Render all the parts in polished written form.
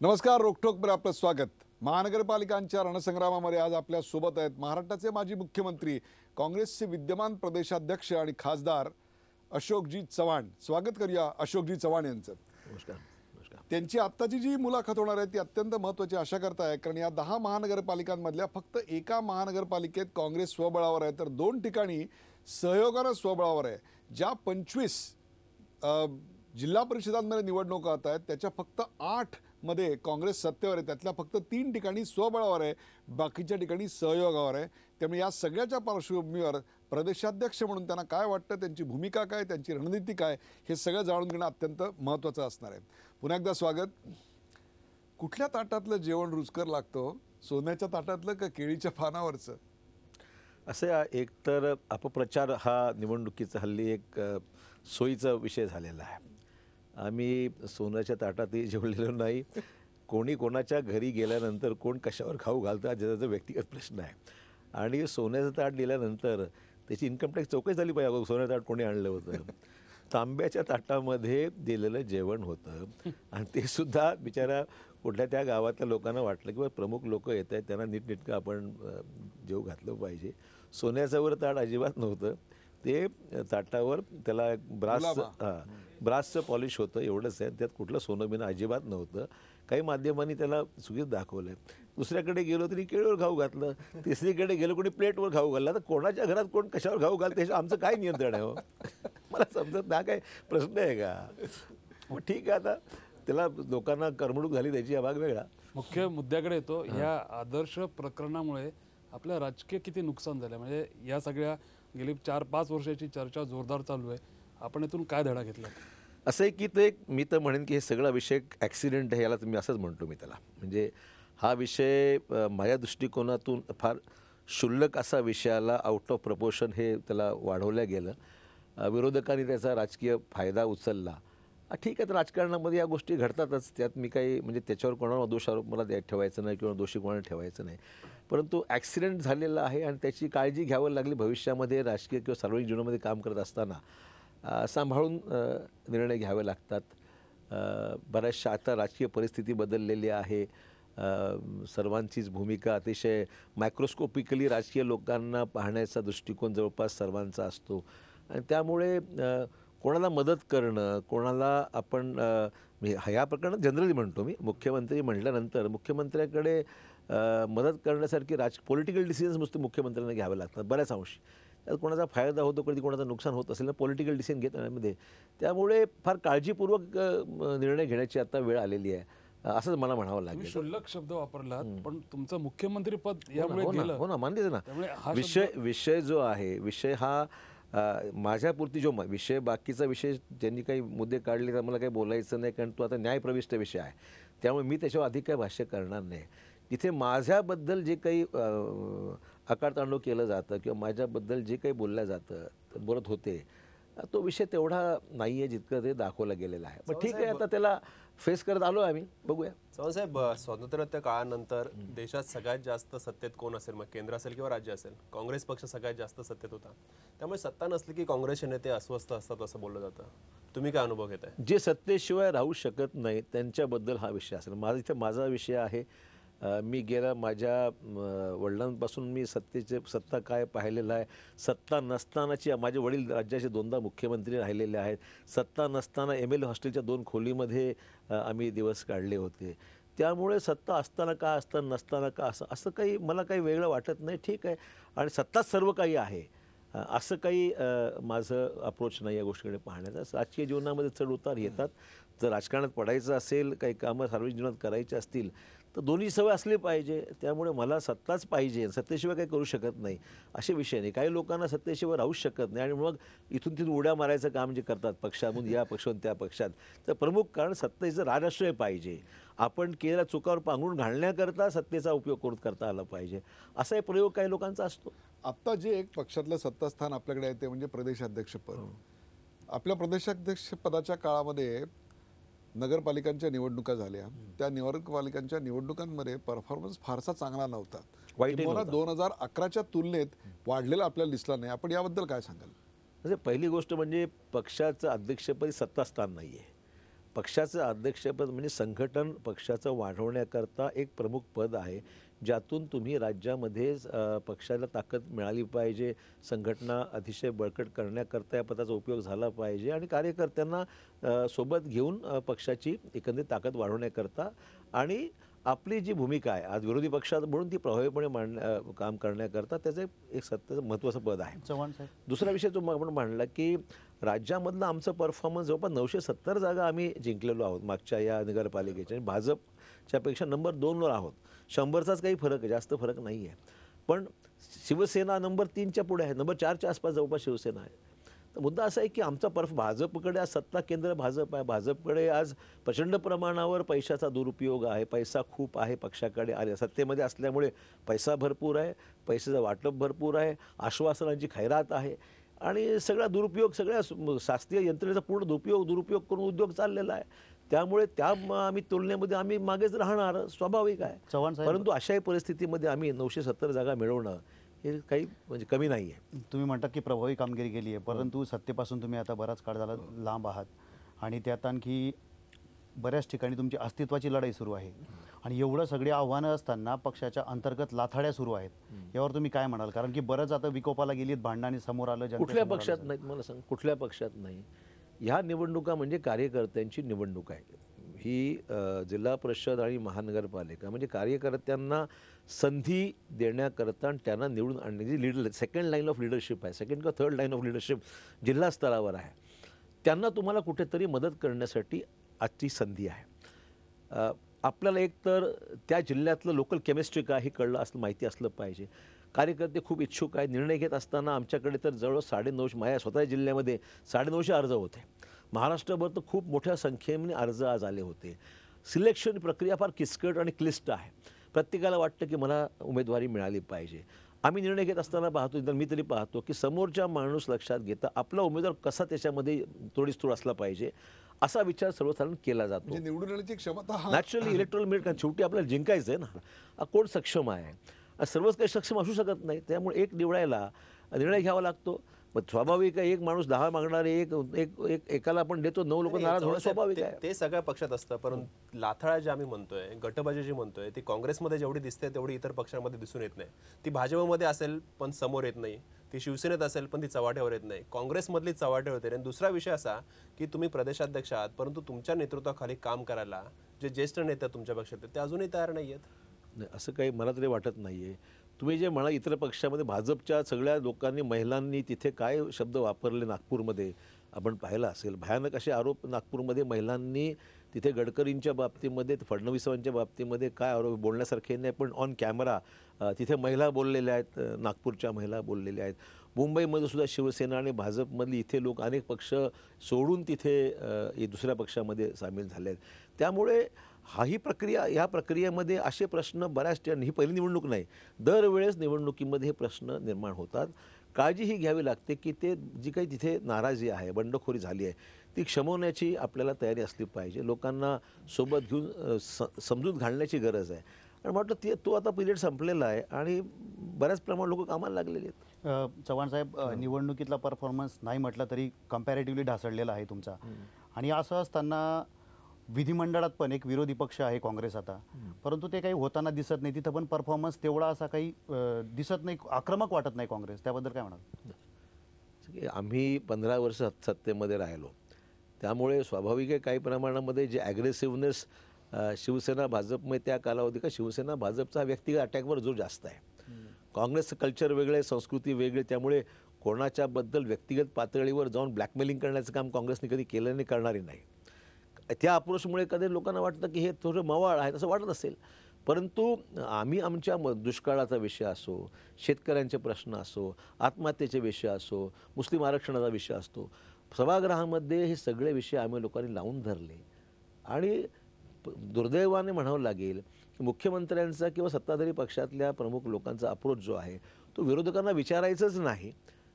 नमस्कार. रोखोकवर आपलं स्वागत. महानगरपालिकांच्या रणसंग्रामामध्ये आज आपल्या सोबत आहेत महाराष्ट्राचे माजी मुख्यमंत्री, काँग्रेसचे विद्यमान प्रदेशाध्यक्ष आणि खासदार अशोकजी चव्हाण. स्वागत करूया अशोकजी चव्हाण यांचं. नमस्कार. त्यांची आत्ताची जी मुलाखत होणार आहे ती अत्यंत महत्त्वाची आशा करताय, कारण या 10 महानगरपालिकांमधल्या फक्त एका महानगरपालिकेत काँग्रेस स्वबळावर आहे, तर 2 ठिकाणी सहयोगानं स्वबळावर आहे. ज्या 25 जिल्हा परिषदांमध्ये निवडणुका होत आहेत त्याच्या फक्त 8 मध्ये काँग्रेस सत्तेवर आहे, त्यातल्या फक्त 3 ठिकाणी स्वबळावर आहे, बाकीच्या ठिकाणी सहयोगावर आहे. त्यामुळे या सगळ्याच्या पार्श्वभूमीवर प्रदेशाध्यक्ष म्हणून त्यांना काय वाटतं, त्यांची भूमिका काय, त्यांची रणनीती काय, हे सगळं जाणून घेणं अत्यंत महत्त्वाचं असणार आहे. पुन्हा एकदा स्वागत. कुठल्या ताटातलं जेवण रुचकर लागतं, सोन्याच्या ताटातलं का केळीच्या पानावरचं? असं एकतर अपप्रचार हा निवडणुकीचा हल्ली एक सोयीचा विषय झालेला आहे. आम्ही सोन्याच्या ताटातही जेवलेलो नाही. कोणी कोणाच्या घरी गेल्यानंतर कोण कशावर खाऊ घालतं हा त्याचा व्यक्तिगत प्रश्न आहे. आणि सोन्याचं ताट दिल्यानंतर त्याची इन्कम टॅक्स चौकशी झाली पाहिजे. सोन्याचं ताट कोणी आणलं होतं? तांब्याच्या ताटामध्ये दिलेलं जेवण होतं आणि ते सुद्धा बिचारा कुठल्या त्या गावातल्या लोकांना वाटलं की प्रमुख लोक येत आहेत, त्यांना नीटनेटकं आपण जेव घातलं पाहिजे. सोन्याच्यावर ताट अजिबात नव्हतं. ते ताटावर त्याला ब्रासचं पॉलिश होतं, एवढंच आहे. त्यात कुठलं सोनं बिनं अजिबात नव्हतं. काही माध्यमांनी त्याला चुकीचं दाखवलं आहे. दुसऱ्याकडे गेलो तरी केळीवर खाऊ घातलं, तिसरीकडे गेलो कोणी प्लेटवर खाऊ घालला. तर कोणाच्या घरात कोण कशावर खाऊ घालतं त्याचं आमचं काय नियंत्रण आहे हो? मला समजत ना, काय प्रश्न आहे का? मग ठीक आहे, आता त्याला लोकांना करमणूक झाली त्याची, हा भाग वेगळा. मुख्य मुद्द्याकडे येतो. ह्या आदर्श प्रकरणामुळे आपल्या राजकीय किती नुकसान झालं, म्हणजे या सगळ्या गेली 4-5 वर्षाची चर्चा जोरदार चालू आहे. आपण यातून काय धडा घेतला? असं आहे की ते मी तर म्हणेन की हे सगळा विषय ॲक्सिडेंट आहे, याला मी असंच म्हणतो मी त्याला. म्हणजे हा विषय माझ्या दृष्टिकोनातून फार क्षुल्लक असा विषयाला आउट ऑफ प्रपोर्शन हे त्याला वाढवलं गेलं. विरोधकांनी त्याचा राजकीय फायदा उचलला. ठीक आहे, तर राजकारणामध्ये या गोष्टी घडतातच. त्यात मी काही म्हणजे त्याच्यावर कोणाला दोषारोप मला ठेवायचं नाही किंवा दोषी कोणाला ठेवायचं नाही. परंतु ॲक्सिडेंट झालेला आहे आणि त्याची काळजी घ्यावं लागली. भविष्यामध्ये राजकीय किंवा सार्वजनिक जीवनामध्ये काम करत असताना सांभाळून निर्णय घ्यावे लागतात. बऱ्याचशा आता राजकीय परिस्थिती बदललेली आहे. सर्वांचीच भूमिका अतिशय मायक्रोस्कोपिकली राजकीय लोकांना पाहण्याचा दृष्टिकोन जवळपास सर्वांचा असतो. आणि त्यामुळे कोणाला मदत करणं, कोणाला आपण ह्या प्रकरणात जनरली म्हणतो मी, मुख्यमंत्री म्हटल्यानंतर मुख्यमंत्र्याकडे मदत करण्यासारखी पॉलिटिकल डिसिजन्स नुसते मुख्यमंत्र्यांना घ्यावे लागतात बऱ्याच अंशी. त्यात कोणाचा फायदा होतो, कधी कोणाचं नुकसान होत असेल ना पॉलिटिकल डिसिजन घेण्यामध्ये. त्यामुळे फार काळजीपूर्वक निर्णय घेण्याची आता वेळ आलेली आहे, असंच मला म्हणावं लागेल. क्षुल्लक शब्द वापरलात, पण तुमचं मुख्यमंत्री पद यामुळे गेलं. हो ना, मान्य ना. विषय जो आहे, विषय हा माझ्यापुरती जो विषय, बाकीचा विषय ज्यांनी काही मुद्दे काढले तर मला काही बोलायचं नाही, कारण तो आता न्यायप्रविष्ट विषय आहे. त्यामुळे मी त्याच्यावर अधिक काही भाष्य करणार नाही. तिथे माझ्याबद्दल जे काही आकारतांडव केलं जातं किंवा माझ्याबद्दल जे काही बोलत होते, तो विषय तेवढा नाही आहे जितकं ते दाखवलं गेलेलं आहे. पण ठीक आहे, आता त्याला फेस करत आलो आम्ही, बघूया. चव्हाणसाहेब, स्वातंत्र्योत्तर काळानंतर देशात सगळ्यात जास्त सत्तेत कोण असेल, मग केंद्र असेल किंवा राज्य असेल, काँग्रेस पक्ष सगळ्यात जास्त सत्तेत होता. त्यामुळे सत्ता नसली की काँग्रेसचे नेते अस्वस्थ असतात असं बोललं जातं. तुम्ही काय अनुभव घेताय? जे सत्तेशिवाय राहू शकत नाही त्यांच्याबद्दल हा विषय असेल. माझा विषय आहे. मी गेल्या माझ्या वडिलांपासून मी सत्ता काय पाहिलेलं आहे. सत्ता नसतानाची माझे वडील राज्याचे 2दा मुख्यमंत्री राहिलेले आहेत. सत्ता नसताना ML हॉस्टेलच्या 2 खोलीमध्ये आम्ही दिवस काढले होते. त्यामुळे सत्ता असताना का असतं, नसताना का असं काही मला काही वेगळं वाटत नाही. ठीक आहे, आणि सत्ताच सर्व काही आहे असं काही माझं अप्रोच नाही या गोष्टीकडे पाहण्याचा. राजकीय जीवनामध्ये चढ उतार येतात. जर राजकारणात पडायचं असेल, काही कामं सार्वजनिक जीवनात करायची असतील तर दोन्ही सवय असली पाहिजे. त्यामुळे मला सत्ताच पाहिजे, सत्तेशिवाय काही करू शकत नाही असे विषय नाही. काही लोकांना सत्तेशिवाय राहूच शकत नाही आणि मग इथून तिथून उड्या मारायचं काम जे करतात, पक्षामधून या पक्षातून त्या पक्षात, तर प्रमुख कारण सत्तेचं राजाश्रय पाहिजे. आपण केलेल्या चुकावर पांघरून घालण्याकरता सत्तेचा उपयोग करता आला पाहिजे, असा एक प्रयोग काही लोकांचा असतो. आत्ता जे एक पक्षातलं सत्तास्थान आपल्याकडे आहे ते म्हणजे प्रदेशाध्यक्षपद. आपल्या प्रदेशाध्यक्षपदाच्या काळामध्ये नगरपालिकांच्या निवडणुका झाल्या. त्या नगरपालिकांच्या निवडणुकांमध्ये परफॉर्मन्स फारसा चांगला नव्हता. 2011च्या तुलनेत वाढलेला आपल्याला दिसला नाही. आपण याबद्दल काय सांगाल? म्हणजे पहिली गोष्ट म्हणजे पक्षाचं अध्यक्षपदी सत्तास्थान नाही आहे. पक्षाचं अध्यक्षपद म्हणजे संघटन पक्षाचं वाढवण्याकरता एक प्रमुख पद आहे, ज्यातून तुम्ही राज्यामध्ये पक्षाला ताकद मिळाली पाहिजे, संघटना अतिशय बळकट करण्याकरता या पदाचा उपयोग झाला पाहिजे आणि कार्यकर्त्यांना सोबत घेऊन पक्षाची एकंदरीत ताकद वाढवण्याकरता आणि आपली जी भूमिका आहे आज विरोधी पक्षात म्हणून ती प्रभावीपणे काम करण्याकरता त्याचं एक सत्याचं महत्त्वाचं पद आहे. चव्हाण साहेब, दुसरा विषय जो आपण मांडला की राज्यामधलं आमचं परफॉर्मन्स जवळपास 970 जागा आम्ही जिंकलेलो आहोत मागच्या या नगरपालिकेच्या आणि भाजपच्यापेक्षा नंबर 2वर आहोत. 100चाच काही फरक आहे, जास्त फरक नाही आहे. पण शिवसेना नंबर 3च्या पुढे आहे, नंबर 4च्या आसपास जवळपास शिवसेना आहे. तर मुद्दा असा आहे की आमचा भाजपकडे आज सत्ता केंद्र भाजप आहे, भाजपकडे आज प्रचंड प्रमाणावर पैशाचा दुरुपयोग आहे, पैसा खूप आहे पक्षाकडे आले सत्तेमध्ये असल्यामुळे पैसा भरपूर आहे, पैशाचं वाटप भरपूर आहे, आश्वासनांची खैरात आहे आणि सगळा दुरुपयोग सगळ्या शास्त्रीय यंत्रणेचा पूर्ण दुरुपयोग करून उद्योग चाललेला आहे. त्यामुळे आम्ही तुलनेमध्ये आम्ही मागेच राहणार स्वाभाविक आहे. चव्हाण साहेब, परंतु अशाही परिस्थितीमध्ये आम्ही 970 जागा मिळवणं हे काही म्हणजे कमी नाही आहे. तुम्ही म्हणतात की प्रभावी कामगिरी केली आहे, परंतु सत्तेपासून तुम्ही आता बराच काळ झाला लांब आहात आणि त्यात आणखी बऱ्याच ठिकाणी तुमची अस्तित्वाची लढाई सुरू आहे आणि एवढं सगळी आव्हानं असताना पक्षाच्या अंतर्गत लाथाड्या सुरू आहेत. यावर तुम्ही काय म्हणाल? कारण की बरंच आता विकोपाला गेलीत, भांडणाने समोर आलं. कुठल्या पक्षात नाहीत मला सांग, कुठल्या पक्षात नाही. ह्या निवडणुका म्हणजे कार्यकर्त्यांची निवडणूक आहे. ही जिल्हा परिषद आणि महानगरपालिका म्हणजे कार्यकर्त्यांना संधी देण्याकरता आणि त्यांना निवडून आणण्याची सेकंड लाईन ऑफ लिडरशिप आहे, सेकंड किंवा थर्ड लाईन ऑफ लिडरशिप जिल्हा स्तरावर आहे. त्यांना तुम्हाला कुठेतरी मदत करण्यासाठी आजची संधी आहे. आपल्याला एकतर त्या जिल्ह्यातलं लोकल केमिस्ट्री काय हे कळलं असलं, माहिती असलं पाहिजे. कार्यकर्ते खूप इच्छुक आहेत. निर्णय घेत असताना आमच्याकडे तर जवळ 950 माझ्या स्वतः जिल्ह्यामध्ये 950 अर्ज होते. महाराष्ट्रभर तर खूप मोठ्या संख्येने अर्ज आज आले होते. सिलेक्शन प्रक्रिया फार किचकट आणि क्लिष्ट आहे. प्रत्येकाला वाटतं की मला उमेदवारी मिळाली पाहिजे. आम्ही निर्णय घेत असताना पाहतो, तर मी तरी पाहतो की समोरचा माणूस लक्षात घेता आपला उमेदवार कसा त्याच्यामध्ये थोडीस्थूळ असला पाहिजे असा विचार सर्वसाधारण केला जातो. म्हणजे निवडून येण्याची क्षमता नॅचरली इलेक्ट्रॉल मिळत कारण शेवटी आपल्याला जिंकायचं आहे ना. कोण सक्षम आहे? सर्वच काही सक्षम असू शकत नाही. त्यामुळे एक निवडायला निर्णय घ्यावा लागतो. मग स्वाभाविक आहे, एक माणूस 10 मागणारे एकाला आपण देतो, 9 लोक नाराज होणं स्वाभाविक आहे. ते सगळ्या पक्षात असतं. परंतु लाथाळा जे आम्ही म्हणतोय, गटबाजी जी म्हणतोय, ती काँग्रेसमध्ये जेवढी दिसते तेवढी इतर पक्षांमध्ये दिसून येत नाही. ती भाजपमध्ये असेल पण समोर येत नाही, ती शिवसेनेत असेल पण ती चव्हाट्यावर येत नाही, काँग्रेसमधली चव्हाट्यावर येते. आणि दुसरा विषय असा की तुम्ही प्रदेशाध्यक्ष आहात, परंतु तुमच्या नेतृत्वाखाली काम करायला जे ज्येष्ठ नेते तुमच्या पक्षात ते अजूनही तयार नाही आहेत. असं काही मला तरी वाटत नाही आहे. तुम्ही जे म्हणा इतर पक्षामध्ये भाजपच्या सगळ्या लोकांनी महिलांनी तिथे काय शब्द वापरले नागपूरमध्ये आपण पाहिलं असेल. भयानक असे आरोप नागपूरमध्ये महिलांनी तिथे गडकरींच्या बाबतीमध्ये फडणवीसांच्या बाबतीमध्ये काय आरोप बोलण्यासारखे नाही, पण ऑन कॅमेरा तिथे महिला बोललेल्या आहेत, नागपूरच्या महिला बोललेल्या आहेत. मुंबईमध्ये सुद्धा शिवसेना आणि भाजपमधली इथे लोक अनेक पक्ष सोडून तिथे दुसऱ्या पक्षामध्ये सामील झाले आहेत. त्यामुळे ह्या प्रक्रियेमध्ये असे प्रश्न बऱ्याच ठिकाणी, ही पहिली निवडणूक नाही, दरवेळेस निवडणुकीमध्ये हे प्रश्न निर्माण होतात. काळजी ही घ्यावी लागते की ते जी काही तिथे नाराजी आहे, बंडखोरी झाली आहे, ती क्षमवण्याची आपल्याला तयारी असली पाहिजे. लोकांना सोबत घेऊन समजूत घालण्याची गरज आहे. आणि वाटतं तो आता पिरियड संपलेला आहे आणि बऱ्याच प्रमाणात लोक कामाला लागलेले आहेत. चव्हाण साहेब, निवडणुकीतला परफॉर्मन्स नाही म्हटलं तरी कम्पॅरेटिव्हली ढासळलेला आहे तुमचा. आणि असं असताना विधिमंडळात पण एक विरोधी पक्ष आहे काँग्रेस आता, परंतु ते काही होताना दिसत नाही. तिथं पण परफॉर्मन्स तेवढा असा काही दिसत नाही, आक्रमक वाटत नाही काँग्रेस. त्याबद्दल काय म्हणाल? आम्ही 15 वर्ष सत्तेमध्ये राहिलो, त्यामुळे स्वाभाविक आहे काही प्रमाणामध्ये जे ॲग्रेसिव्हनेस शिवसेना भाजपमध्ये त्या कालावधी का शिवसेना भाजपचा व्यक्तिगत अटॅकवर जोर जास्त आहे. काँग्रेसचं कल्चर वेगळे, संस्कृती वेगळी, त्यामुळे कोणाच्याबद्दल व्यक्तिगत पातळीवर जाऊन ब्लॅकमेलिंग करण्याचं काम काँग्रेसने कधी केलं नाही, करणारी नाही. त्या अप्रोचमुळे कधी लोकांना वाटतं की हे थोडं मवाळ आहे असं वाटत असेल, परंतु आम्ही आमच्या दुष्काळाचा विषय असो, शेतकऱ्यांचे प्रश्न असो, आत्महत्येचे विषय असो, मुस्लिम आरक्षणाचा विषय असतो, सभागृहामध्ये हे सगळे विषय आम्ही लोकांनी लावून धरले. आणि दुर्दैवाने म्हणावं लागेल की मुख्यमंत्र्यांचा किंवा सत्ताधारी पक्षातल्या प्रमुख लोकांचा अप्रोच जो आहे तो विरोधकांना विचारायचंच नाही.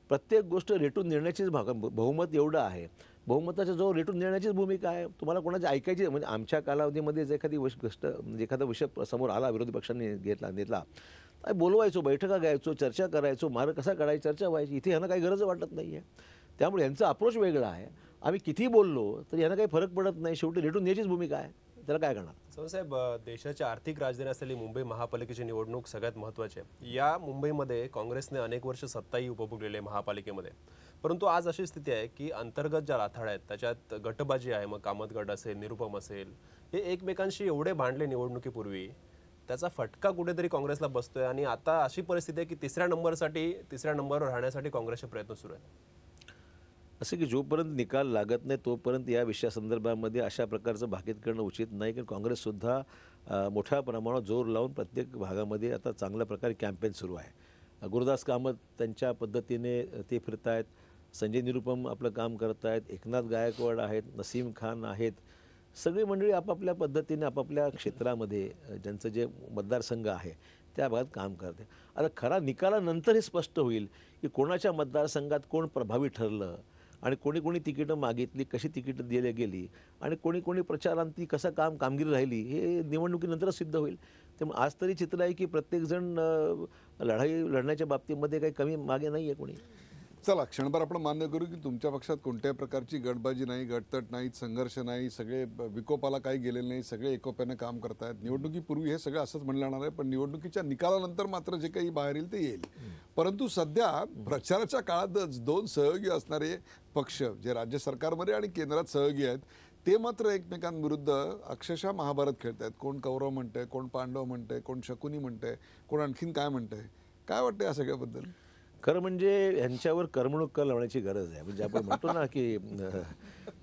प्रत्येक गोष्ट रेटून नेण्याचीच बहुमत एवढं आहे, बहुमताच्या जो रेटून नेण्याचीच भूमिका आहे. तुम्हाला कोणाची ऐकायची म्हणजे आमच्या कालावधीमध्ये जर एखादी गोष्ट म्हणजे एखादा विषय समोर आला, विरोधी पक्षांनी घेतला बोलवायचो, बैठका घ्यायचो, चर्चा करायचो, मार्ग कसा काढायची चर्चा व्हायची. इथे ह्यांना काही गरज वाटत नाही आहे. त्यामुळे यांचा अप्रोच वेगळा आहे. आम्ही कितीही बोललो तर यांना काही फरक पडत नाही, शेवटी रेटून याचीच भूमिका आहे, त्याला काय करणार. साहेब, देशाची आर्थिक राजधानी असलेली मुंबई महापालिकेची निवडणूक सगळ्यात महत्त्वाची आहे. या मुंबईमध्ये काँग्रेसने अनेक वर्ष सत्ताही उपभोगलेली आहे महापालिकेमध्ये, परंतु आज अशी स्थिती आहे की अंतर्गत ज्या राथाड्या आहेत त्याच्यात गटबाजी आहे. मग कामत गट असेल, निरुपम असेल, हे एकमेकांशी एवढे भांडले निवडणुकीपूर्वी, त्याचा फटका कुठेतरी काँग्रेसला बसतोय आणि आता अशी परिस्थिती आहे की तिसऱ्या नंबरवर राहण्यासाठी काँग्रेसचे प्रयत्न सुरू आहेत. असं की जोपर्यंत निकाल लागत नाही तोपर्यंत या विषयासंदर्भामध्ये अशा प्रकारचं भाकीत करणं उचित नाही, की काँग्रेससुद्धा मोठ्या प्रमाणावर जोर लावून प्रत्येक भागामध्ये आता चांगल्या प्रकारे कॅम्पेन सुरू आहे. गुरुदास कामत त्यांच्या पद्धतीने ते फिरत आहेत, संजय निरुपम आपलं काम करत आहेत, एकनाथ गायकवाड आहेत, नसीम खान आहेत, सगळी मंडळी आपापल्या पद्धतीने आपापल्या क्षेत्रामध्ये ज्यांचं जे मतदारसंघ आहे त्या भागात काम करते. आता खरा निकालानंतर हे स्पष्ट होईल की कोणाच्या मतदारसंघात कोण प्रभावी ठरलं आणि कोणी कोणी तिकीटं मागितली, कशी तिकीटं दिली गेली आणि कोणी कोणी प्रचारांती कसं कामगिरी राहिली, हे निवडणुकीनंतरच सिद्ध होईल. त्यामुळे आज तरी चित्र आहे की प्रत्येकजण लढाई लढण्याच्या बाबतीमध्ये काही कमी मागे नाही आहे कोणी. चला, क्षणभर आपण मान्य करू की तुमच्या पक्षात कोणत्याही प्रकारची गटबाजी नाही, गटतट नाही, संघर्ष नाही, सगळे विकोपाला काही गेलेले नाही, सगळे एकोप्याने काम करतायत. निवडणुकीपूर्वी हे सगळं असंच म्हणलं जाणार आहे, पण निवडणुकीच्या निकालानंतर मात्र जे काही बाहेर येईल ते येईल. परंतु सध्या प्रचाराच्या काळातच दोन सहयोगी असणारे पक्ष जे राज्य सरकारमध्ये आणि केंद्रात सहयोगी आहेत ते मात्र एकमेकांविरुद्ध अक्षरशः महाभारत खेळतायत. कोण कौरव म्हणतंय, कोण पांडव म्हणतंय, कोण शकुनी म्हणतंय, कोण आणखीन काय म्हणतंय. काय वाटतं या सगळ्याबद्दल? खरं म्हणजे ह्यांच्यावर करमणूक कर लावण्याची गरज आहे. म्हणजे आपण म्हणतो ना की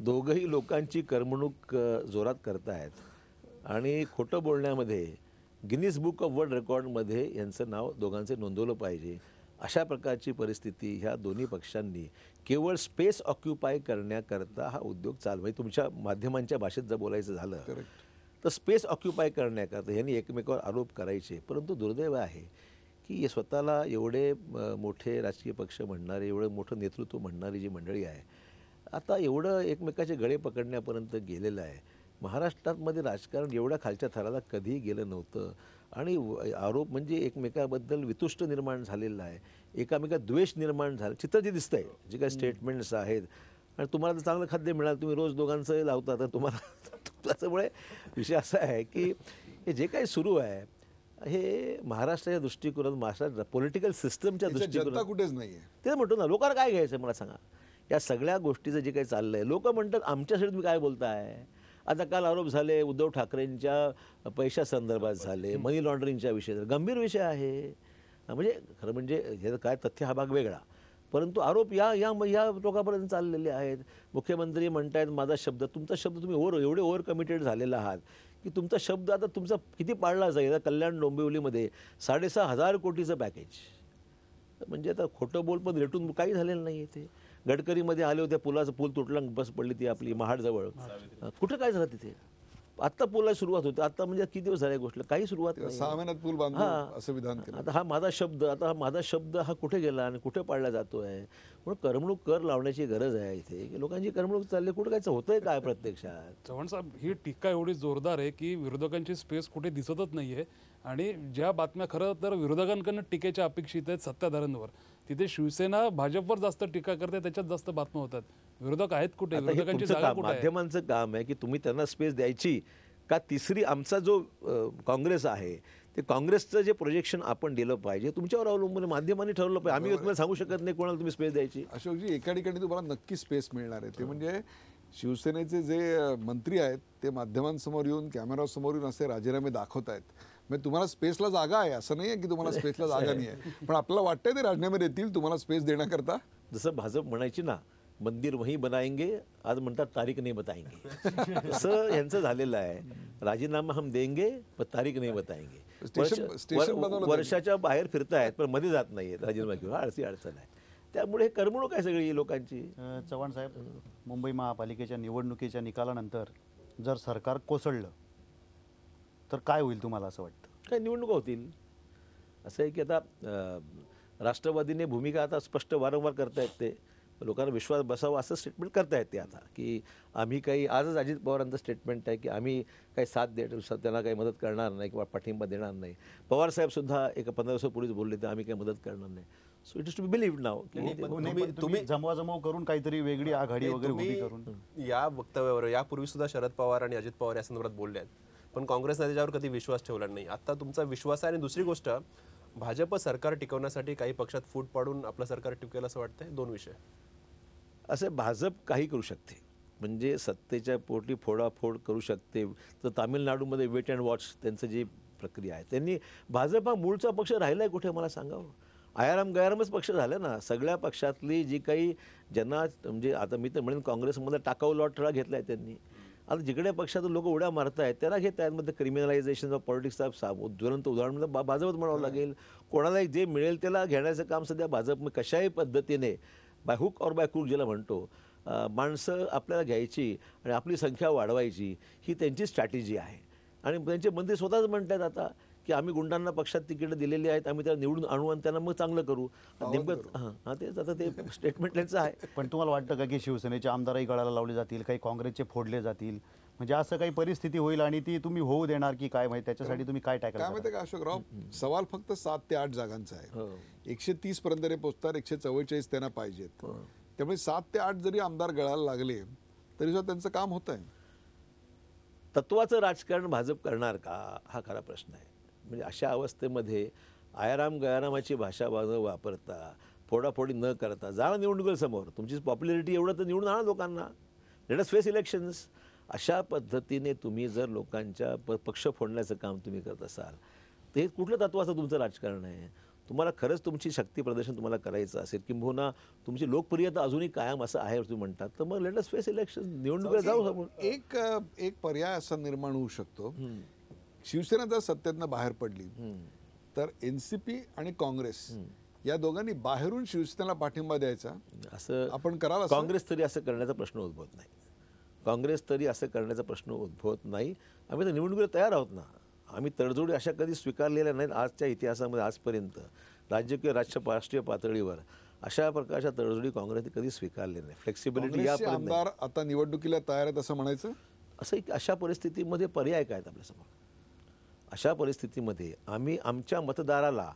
दोघंही लोकांची करमणूक जोरात करतायत आणि खोटं बोलण्यामध्ये गिनीज बुक ऑफ वर्ल्ड रेकॉर्डमध्ये यांचं नाव दोघांचे नोंदवलं पाहिजे. अशा प्रकारची परिस्थिती ह्या दोन्ही पक्षांनी केवळ स्पेस ऑक्युपाय करण्याकरता हा उद्योग म्हणजे तुमच्या माध्यमांच्या भाषेत जर बोलायचं झालं तर स्पेस ऑक्युपाय करण्याकरता यांनी एकमेकावर आरोप करायचे. परंतु दुर्दैव आहे की हे स्वतःला एवढे मोठे राजकीय पक्ष म्हणणारे, एवढं मोठं नेतृत्व म्हणणारी जी मंडळी आहे आता एवढं एकमेकाचे गळे पकडण्यापर्यंत गेलेलं आहे. महाराष्ट्रामध्ये राजकारण एवढ्या खालच्या थराला कधीही गेलं नव्हतं आणि आरोप म्हणजे एकमेकाबद्दल वितुष्ट निर्माण झालेलं आहे, एकामेकात द्वेष निर्माण झालं. चित्र जे दिसतंय, जे काही स्टेटमेंट्स आहेत, आणि तुम्हाला तर चांगलं खाद्य मिळालं, तुम्ही रोज दोघांचं लावता, तर तुम्हाला त्याच्यामुळे विषय असा आहे की हे जे काही सुरू आहे हे महाराष्ट्राच्या दृष्टिकोनात, महाराष्ट्र पॉलिटिकल सिस्टमच्या जनता दृष्टिकोनात कुठेच नाहीये. ते म्हणतो ना, लोकांना काय घ्यायचं मला सांगा. या सगळ्या गोष्टीचं जे काही चाललं आहे, लोक म्हणतात आमच्यासाठी तुम्ही काय बोलताय. आता काल आरोप झाले उद्धव ठाकरेंच्या पैशासंदर्भात झाले, मनी लॉन्ड्रिंगच्या विषय, गंभीर विषय आहे. म्हणजे खरं म्हणजे हे काय तथ्य हा भाग वेगळा, परंतु आरोप या लोकांपर्यंत चाललेले आहेत. मुख्यमंत्री म्हणतायत माझा शब्द, तुमचा शब्द तुम्ही एवढे ओव्हर कमिटेड झालेला आहात की तुमचा शब्द आता तुमचा किती पाळला जाईल. कल्याण डोंबिवलीमध्ये 6,500 कोटीचं पॅकेज, म्हणजे आता खोटं बोल पण रेटून काही झालेलं नाही आहे. ते गडकरीमध्ये आले होते, पुलाचं पूल तुटला, बस पडली ती आपली महाडजवळ, कुठं काय झालं तिथे. आत्ता पुलाला सुरुवात होते, आता म्हणजे किती दिवस झाल्या गोष्टीला, काही सुरुवात नाही. 6 महिन्यात पूल बांधू असं विधान केलं. आता हा माझा शब्द हा कुठे गेला आणि कुठे पाळला जातो आहे. म्हणून करमणूक कर लावण्याची गरज आहे इथे, की लोकांची करमणूक चालली, कुठं काय होतंय काय प्रत्यक्षात. चव्हाण साहेब, ही टीका एवढी जोरदार आहे की विरोधकांची स्पेस कुठे दिसतच नाहीये आणि ज्या बातम्या खरं तर विरोधकांकडून टीकेच्या अपेक्षित आहेत सत्ताधाऱ्यांवर, तिथे शिवसेना भाजपवर जास्त टीका करते, त्याच्यात जास्त बातम्या होतात. विरोधक आहेत कुठे, आता हे विरोधकांची तुमचं जागा काम, कुठे आहे? माध्यमांचं काम आहे की तुम्ही त्यांना स्पेस द्यायची का. तिसरी आमचा जो काँग्रेस आहे ते काँग्रेसचं जे प्रोजेक्शन आपण दिलं पाहिजे तुमच्यावर अवलंबून माध्यमांनी ठरवलं पाहिजे. आम्ही तुम्हाला सांगू शकत नाही कोणाला तुम्ही स्पेस द्यायची. अशोकजी, एका ठिकाणी तुम्हाला नक्की स्पेस मिळणार आहे, ते म्हणजे शिवसेनेचे जे मंत्री आहेत ते माध्यमांसमोर येऊन, कॅमेरासमोर येऊन असे राजीनामे दाखवत आहेत. म्हणजे तुम्हाला स्पेसला जागा आहे, असं नाही आहे की तुम्हाला स्पेसला जागा नाही आहे, पण आपल्याला वाटतंय ते राजीनामे देतील तुम्हाला स्पेस देण्याकरता. जसं भाजप म्हणायची ना, मंदिर वही बनाएंगे, आज म्हणतात तारीख नाही बताएंगे. तसं यांचं झालेलं आहे. राजीनामा हम देंगे पण तारीख नाही बताएंगे. स्टेशन बनवलं वर्षाच्या बाहेर फिरतायत पण मध्ये जात नाहीये राजीनामा घेऊन, अडचण आहे. त्यामुळे हे करमणूक आहे सगळी लोकांची. चव्हाण साहेब, मुंबई महापालिकेच्या निवडणुकीच्या निकालानंतर जर सरकार कोसळलं तर काय होईल तुम्हाला असं वाटतं? काय निवडणुका होतील. असं आहे की आता राष्ट्रवादीने भूमिका आता स्पष्ट वारंवार करतायत, ते लोकांना विश्वास बसावा असं स्टेटमेंट करतायत ते आता, की आम्ही काही, आजच अजित पवारांचं स्टेटमेंट आहे की आम्ही काही त्यांना काही मदत करणार नाही किंवा पाठिंबा देणार नाही. पवारसाहेबसुद्धा एक 15 दिवसापूर्वीच बोलले तर आम्ही काही मदत करणार नाही. So it is to be believed नाव नाही, पण हो, नाही, तुम्ही- पण तुम्ही जमवाजमव करून काहीतरी वेगळी आघाडी वगैरे उभी तुम्ही करून या वक्तव्यावर यापूर्वी सुद्धा शरद पवार आणि अजित पवार या संदर्भात बोलले आहेत, पण काँग्रेसने त्याच्यावर कधी विश्वास ठेवला नाही. आता तुमचा विश्वास आहे. आणि दुसरी गोष्ट, भाजप सरकार टिकवण्यासाठी काही पक्षात फूट पाडून आपलं सरकार टिकवेल असं वाटतंय. दोन विषय. असे भाजप काही करू शकते, म्हणजे सत्तेच्या पोटी फोडाफोड करू शकते. तर तामिळनाडूमध्ये वेट अँड वॉच त्यांचं जी प्रक्रिया आहे, त्यांनी भाजप हा मूळचा पक्ष राहिला आहे कुठे मला सांगावं. आयाराम गयारामच पक्ष झालं ना. सगळ्या पक्षातली जी काही ज्यांना म्हणजे आता मी तर म्हणेन काँग्रेसमध्ये टाकाऊ लॉटरा घेतला आहे त्यांनी. आता जिकडे पक्षातून लोक उड्या मारत आहेत त्याला घेत आहेत. मध्ये क्रिमिनलायझेशन ऑफ पॉलिटिक्सचा ज्वलंत उदाहरण म्हणजे भाजपच म्हणावं लागेल. कोणालाही जे मिळेल त्याला घेण्याचं काम सध्या भाजप कशाही पद्धतीने बाय हुक और बाय क्रूक ज्याला म्हणतो, माणसं आपल्याला घ्यायची आणि आपली संख्या वाढवायची ही त्यांची स्ट्रॅटेजी आहे. आणि त्यांचे मंत्री स्वतःच म्हणतात आता की आम्ही गुंडांना पक्षात तिकीटं दिलेली आहेत, आम्ही त्याला निवडून आणू आणि त्यांना मग चांगलं करू. नेमकं हां तेच आता ते स्टेटमेंट त्यांचं आहे. पण तुम्हाला वाटतं का की शिवसेनेचे आमदारही गळाला लावले जातील, काही काँग्रेसचे फोडले जातील, म्हणजे असं काही परिस्थिती होईल आणि ती तुम्ही होऊ देणार की काय, माहिती त्याच्यासाठी तुम्ही काय टॅकल काय माहिती का अशोकराव, सवाल फक्त 7 ते 8 जागांचा आहे. हो. 130 पर्यंत ते पोहोचतात, 144 त्यांना पाहिजेत. त्यामुळे 7 ते 8 जरी आमदार गळायला लागले तरी सुद्धा त्यांचं काम होत आहे. तत्वाचं राजकारण भाजप करणार का हा खरा प्रश्न आहे. म्हणजे अशा अवस्थेमध्ये आयाराम गयारामाची भाषा न वापरता, फोडाफोडी न करता जाणं निवडणुकीसमोर, तुमची पॉप्युलरिटी एवढं तर निवडून आणा लोकांना. Let us face elections. अशा पद्धतीने तुम्ही जर लोकांच्या पक्ष फोडण्याचं काम तुम्ही करत असाल तर हे कुठलं तत्वाचं तुमचं राजकारण आहे. तुम्हाला खरंच तुमची शक्ती प्रदर्शन तुम्हाला करायचं असेल किंबहुना तुमची लोकप्रियता अजूनही कायम असं आहे तुम्ही म्हणतात, तर मग लेट अस फेस इलेक्शन, निवडणुकीला जाऊ समोर. एक पर्याय असा निर्माण होऊ शकतो. शिवसेना जर सत्तेतनं बाहेर पडली तर एनसीपी आणि काँग्रेस या दोघांनी बाहेरून शिवसेनेला पाठिंबा द्यायचा असं आपण कराल असं? काँग्रेस तरी असं करण्याचा प्रश्न उद्भवत नाही. काँग्रेस तरी असं करण्याचा प्रश्न उद्भवत नाही. आम्ही तर निवडणुकीला तयार आहोत ना. आम्ही तडजोडी अशा कधी स्वीकारलेल्या नाहीत आजच्या इतिहासामध्ये आजपर्यंत. राजकीय राष्ट्रीय पातळीवर अशा प्रकारच्या तडजोडी काँग्रेसने कधी स्वीकारले नाही. फ्लेक्सिबिलिटी काँग्रेसचे यापर्यंत नाही. आमदार आता निवडणुकीला तयार आहेत असं म्हणायचं? असं अशा परिस्थितीमध्ये पर्याय काय आहेत आपल्यासमोर? अशा परिस्थितीमध्ये आम्ही आमच्या मतदाराला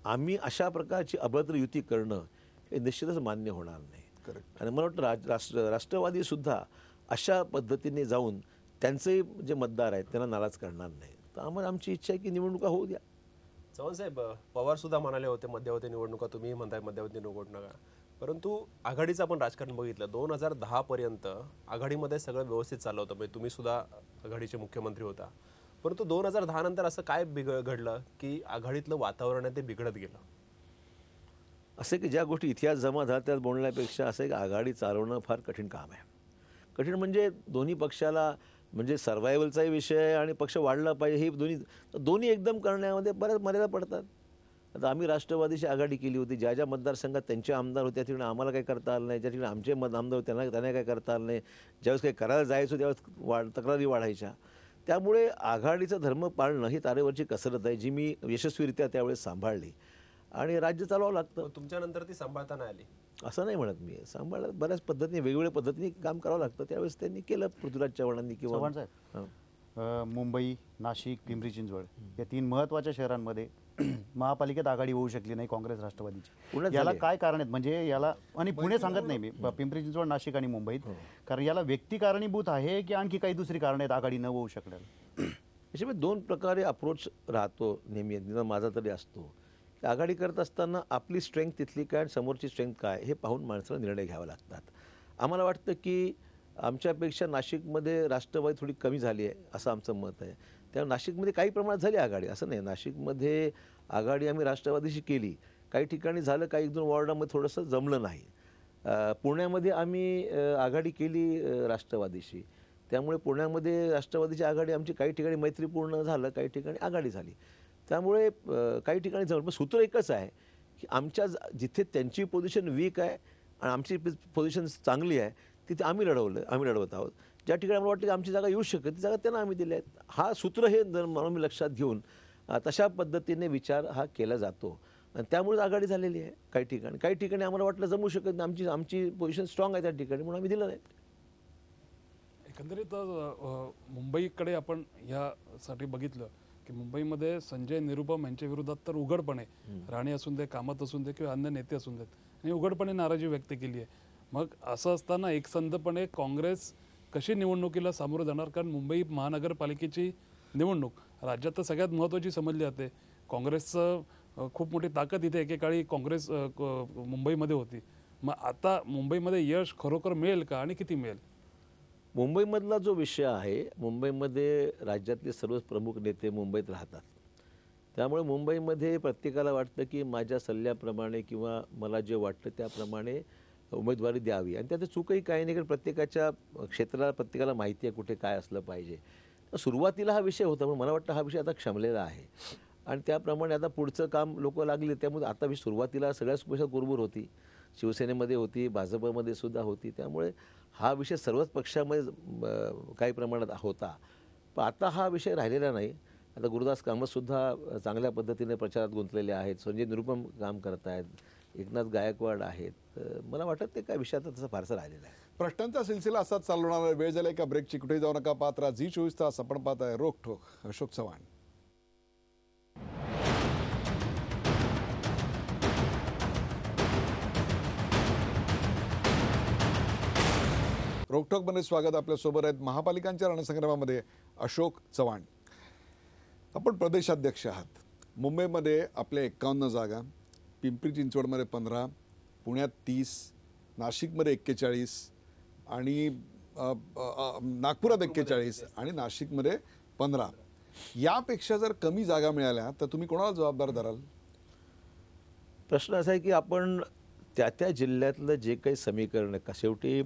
आम्ही अशा प्रकारची अभद्र युती करणं हे निश्चितच मान्य होणार नाही. करेक्ट. आणि मला वाटतं राष्ट्रवादीसुद्धा अशा पद्धतीने जाऊन त्यांचे जे मतदार आहेत त्यांना नाराज करणार नाही. तर आम्हाला आमची इच्छा आहे की निवडणुका होऊ द्या. चव्हाण साहेब, पवार सुद्धा म्हणाले होते मध्यावधी निवडणुका, तुम्ही म्हणताय मध्यावधी निवडणुका, परंतु आघाडीचं आपण राजकारण बघितलं 2010 पर्यंत आघाडीमध्ये सगळं व्यवस्थित चाललं होतं. म्हणजे तुम्ही सुद्धा आघाडीचे मुख्यमंत्री होता, परंतु 2010 नंतर असं काय घडलं की आघाडीतलं वातावरण आहे ते बिघडत गेलं? असे की ज्या गोष्टी इतिहास जमा झाला त्यात बोलण्यापेक्षा असं एक आघाडी चालवणं फार कठीण काम आहे. कठीण म्हणजे दोन्ही पक्षाला म्हणजे सर्वायवलचाही विषय आहे आणि पक्ष वाढला पाहिजे हे दोन्ही एकदम करण्यामध्ये बऱ्याच मर्यादा पडतात. आता आम्ही राष्ट्रवादीची आघाडी केली होती. ज्या ज्या मतदारसंघात त्यांचे आमदार होते त्या ठिकाणी आम्हाला काही करता आलं नाही, ज्या ठिकाणी आमचे आमदार होते त्यांना काही करता आलं नाही. ज्यावेळेस काही करायला जायचो त्यावेळेस तक्रारी वाढायच्या. त्यामुळे आघाडीचा धर्म पाळणं ही तारेवरची कसरत आहे जी मी यशस्वीरित्या त्यावेळेस सांभाळली आणि राज्य चालवावं लागतं. तुमच्यानंतर ती सांभाळता नाही आली असं नाही म्हणत मी. सांभाळत बऱ्याच पद्धतीने वेगवेगळ्या पद्धतीने काम करावं लागतं. त्यावेळेस त्यांनी केलं पृथ्वीराज चव्हाणांनी किंवा चव्हाण साहेब, मुंबई, नाशिक, पिंपरी चिंचवड या 3 महत्त्वाच्या शहरांमध्ये महापालिकेत आघाडी होऊ शकली नाही काँग्रेस राष्ट्रवादीची. पुण्यात याला झाली. काय कारण आहेत? म्हणजे याला, आणि पुणे सांगत नाही मी, पिंपरी चिंचवड, नाशिक आणि मुंबईत, कारण याला व्यक्ती कारणीभूत आहे की आणखी काही दुसरी कारण आहेत आघाडी न होऊ शकण्याला? याच्यामध्ये 2 प्रकारे अप्रोच राहतो नेहमी, निदान माझा तरी असतो की आघाडी करत असताना आपली स्ट्रेंथ तिथली काय आणि समोरची स्ट्रेंथ काय हे पाहून माणसाला निर्णय घ्यावे लागतात. आम्हाला वाटतं की आमच्यापेक्षा नाशिकमध्ये राष्ट्रवादी थोडी कमी झाली आहे असं आमचं मत आहे. त्यामुळे नाशिकमध्ये काही प्रमाणात झाली आघाडी, असं नाही. नाशिकमध्ये आघाडी आम्ही राष्ट्रवादीशी केली, काही ठिकाणी झालं, काही 1-2 वॉर्डामध्ये थोडंसं जमलं नाही. पुण्यामध्ये आम्ही आघाडी केली राष्ट्रवादीशी, त्यामुळे पुण्यामध्ये राष्ट्रवादीची आघाडी आमची काही ठिकाणी मैत्रीपूर्ण झालं, काही ठिकाणी आघाडी झाली. त्यामुळे काही ठिकाणी जवळ, पण सूत्र एकच आहे की आमच्या जिथे त्यांची पोझिशन वीक आहे आणि आमची पोझिशन चांगली आहे तिथे आम्ही लढवत आहोत. ज्या ठिकाणी आम्हाला वाटतं की आमची जागा येऊ शकते ती जागा त्यांना आम्ही दिल्या आहेत. हा सूत्र हे म्हणून मी लक्षात घेऊन तशा पद्धतीने विचार हा केला जातो आणि त्यामुळेच आघाडी झालेली आहे. काही ठिकाणी आम्हाला वाटलं जमू शकत नाही, आमची पोझिशन स्ट्रॉंग आहे त्या ठिकाणी, म्हणून आम्ही दिलं नाही. एकंदरीत मुंबईकडे आपण ह्यासाठी बघितलं की मुंबईमध्ये संजय निरुपम यांच्या विरोधात तर उघडपणे राणे असून दे, कामत असून दे किंवा अन्य नेते असून देत, आणि उघडपणे नाराजी व्यक्त केली आहे. मग असं असताना एकसंधपणे काँग्रेस कशी निवडणुकीला सामोरं जाणार? कारण मुंबई महानगरपालिकेची निवडणूक राज्यात तर सगळ्यात महत्त्वाची समजली जाते. काँग्रेसचं खूप मोठी ताकद इथे एकेकाळी काँग्रेस मुंबईमध्ये होती. मग आता मुंबईमध्ये यश खरोखर मिळेल का आणि किती मिळेल? मुंबईमधला जो विषय आहे, मुंबईमध्ये राज्यातले सर्वच प्रमुख नेते मुंबईत राहतात. त्यामुळे मुंबईमध्ये प्रत्येकाला वाटतं की माझ्या सल्ल्याप्रमाणे किंवा मला जे वाटतं त्याप्रमाणे उमेदवारी द्यावी, आणि त्यात चूकही काही नाही, कारण प्रत्येकाच्या क्षेत्राला प्रत्येकाला माहिती आहे कुठे काय असलं पाहिजे. तर सुरुवातीला हा विषय होता, पण मला वाटतं हा विषय आता क्षमलेला आहे आणि त्याप्रमाणे आता पुढचं काम लोक लागले. त्यामुळे आता सुरुवातीला सगळ्याच पक्ष कुरबुर होती, शिवसेनेमध्ये होती, भाजपमध्ये सुद्धा होती. त्यामुळे हा विषय सर्वच पक्षामध्ये काही प्रमाणात होता, पण आता हा विषय राहिलेला नाही. आता गुरुदास कामतसुद्धा चांगल्या पद्धतीने प्रचारात गुंतलेले आहेत, संजय निरुपम काम करत आहेत, एकनाथ गायकवाड आहेत. मला वाटत ते काय विषय आता तसं फारसं राहिलेला आहे. प्रश्नांचा सिलसिला असाच चालू राहणार आहे. वेळ झाला एका ब्रेकची, कुठेही जाऊ नका. पात्रा झी24 तास आपण पाहत आहे रोकठोक. अशोक चव्हाण. रोकठोकमध्ये स्वागत. आपल्यासोबत आहेत महापालिकांच्या रणसंग्रामामध्ये अशोक चव्हाण. आपण प्रदेशाध्यक्ष आहात. मुंबईमध्ये आपल्या 51 जागा, पिंपरी चिंचवडमध्ये 15, पुण्यात 30, नाशिकमध्ये 41 आणि नागपुरात 41 आणि नाशिकमध्ये 15. यापेक्षा जर कमी जागा मिळाल्या तर तुम्ही कोणाला जबाबदार धराल? प्रश्न असा आहे की आपण त्या जिल्ह्यातलं जे काही समीकरण का, शेवटी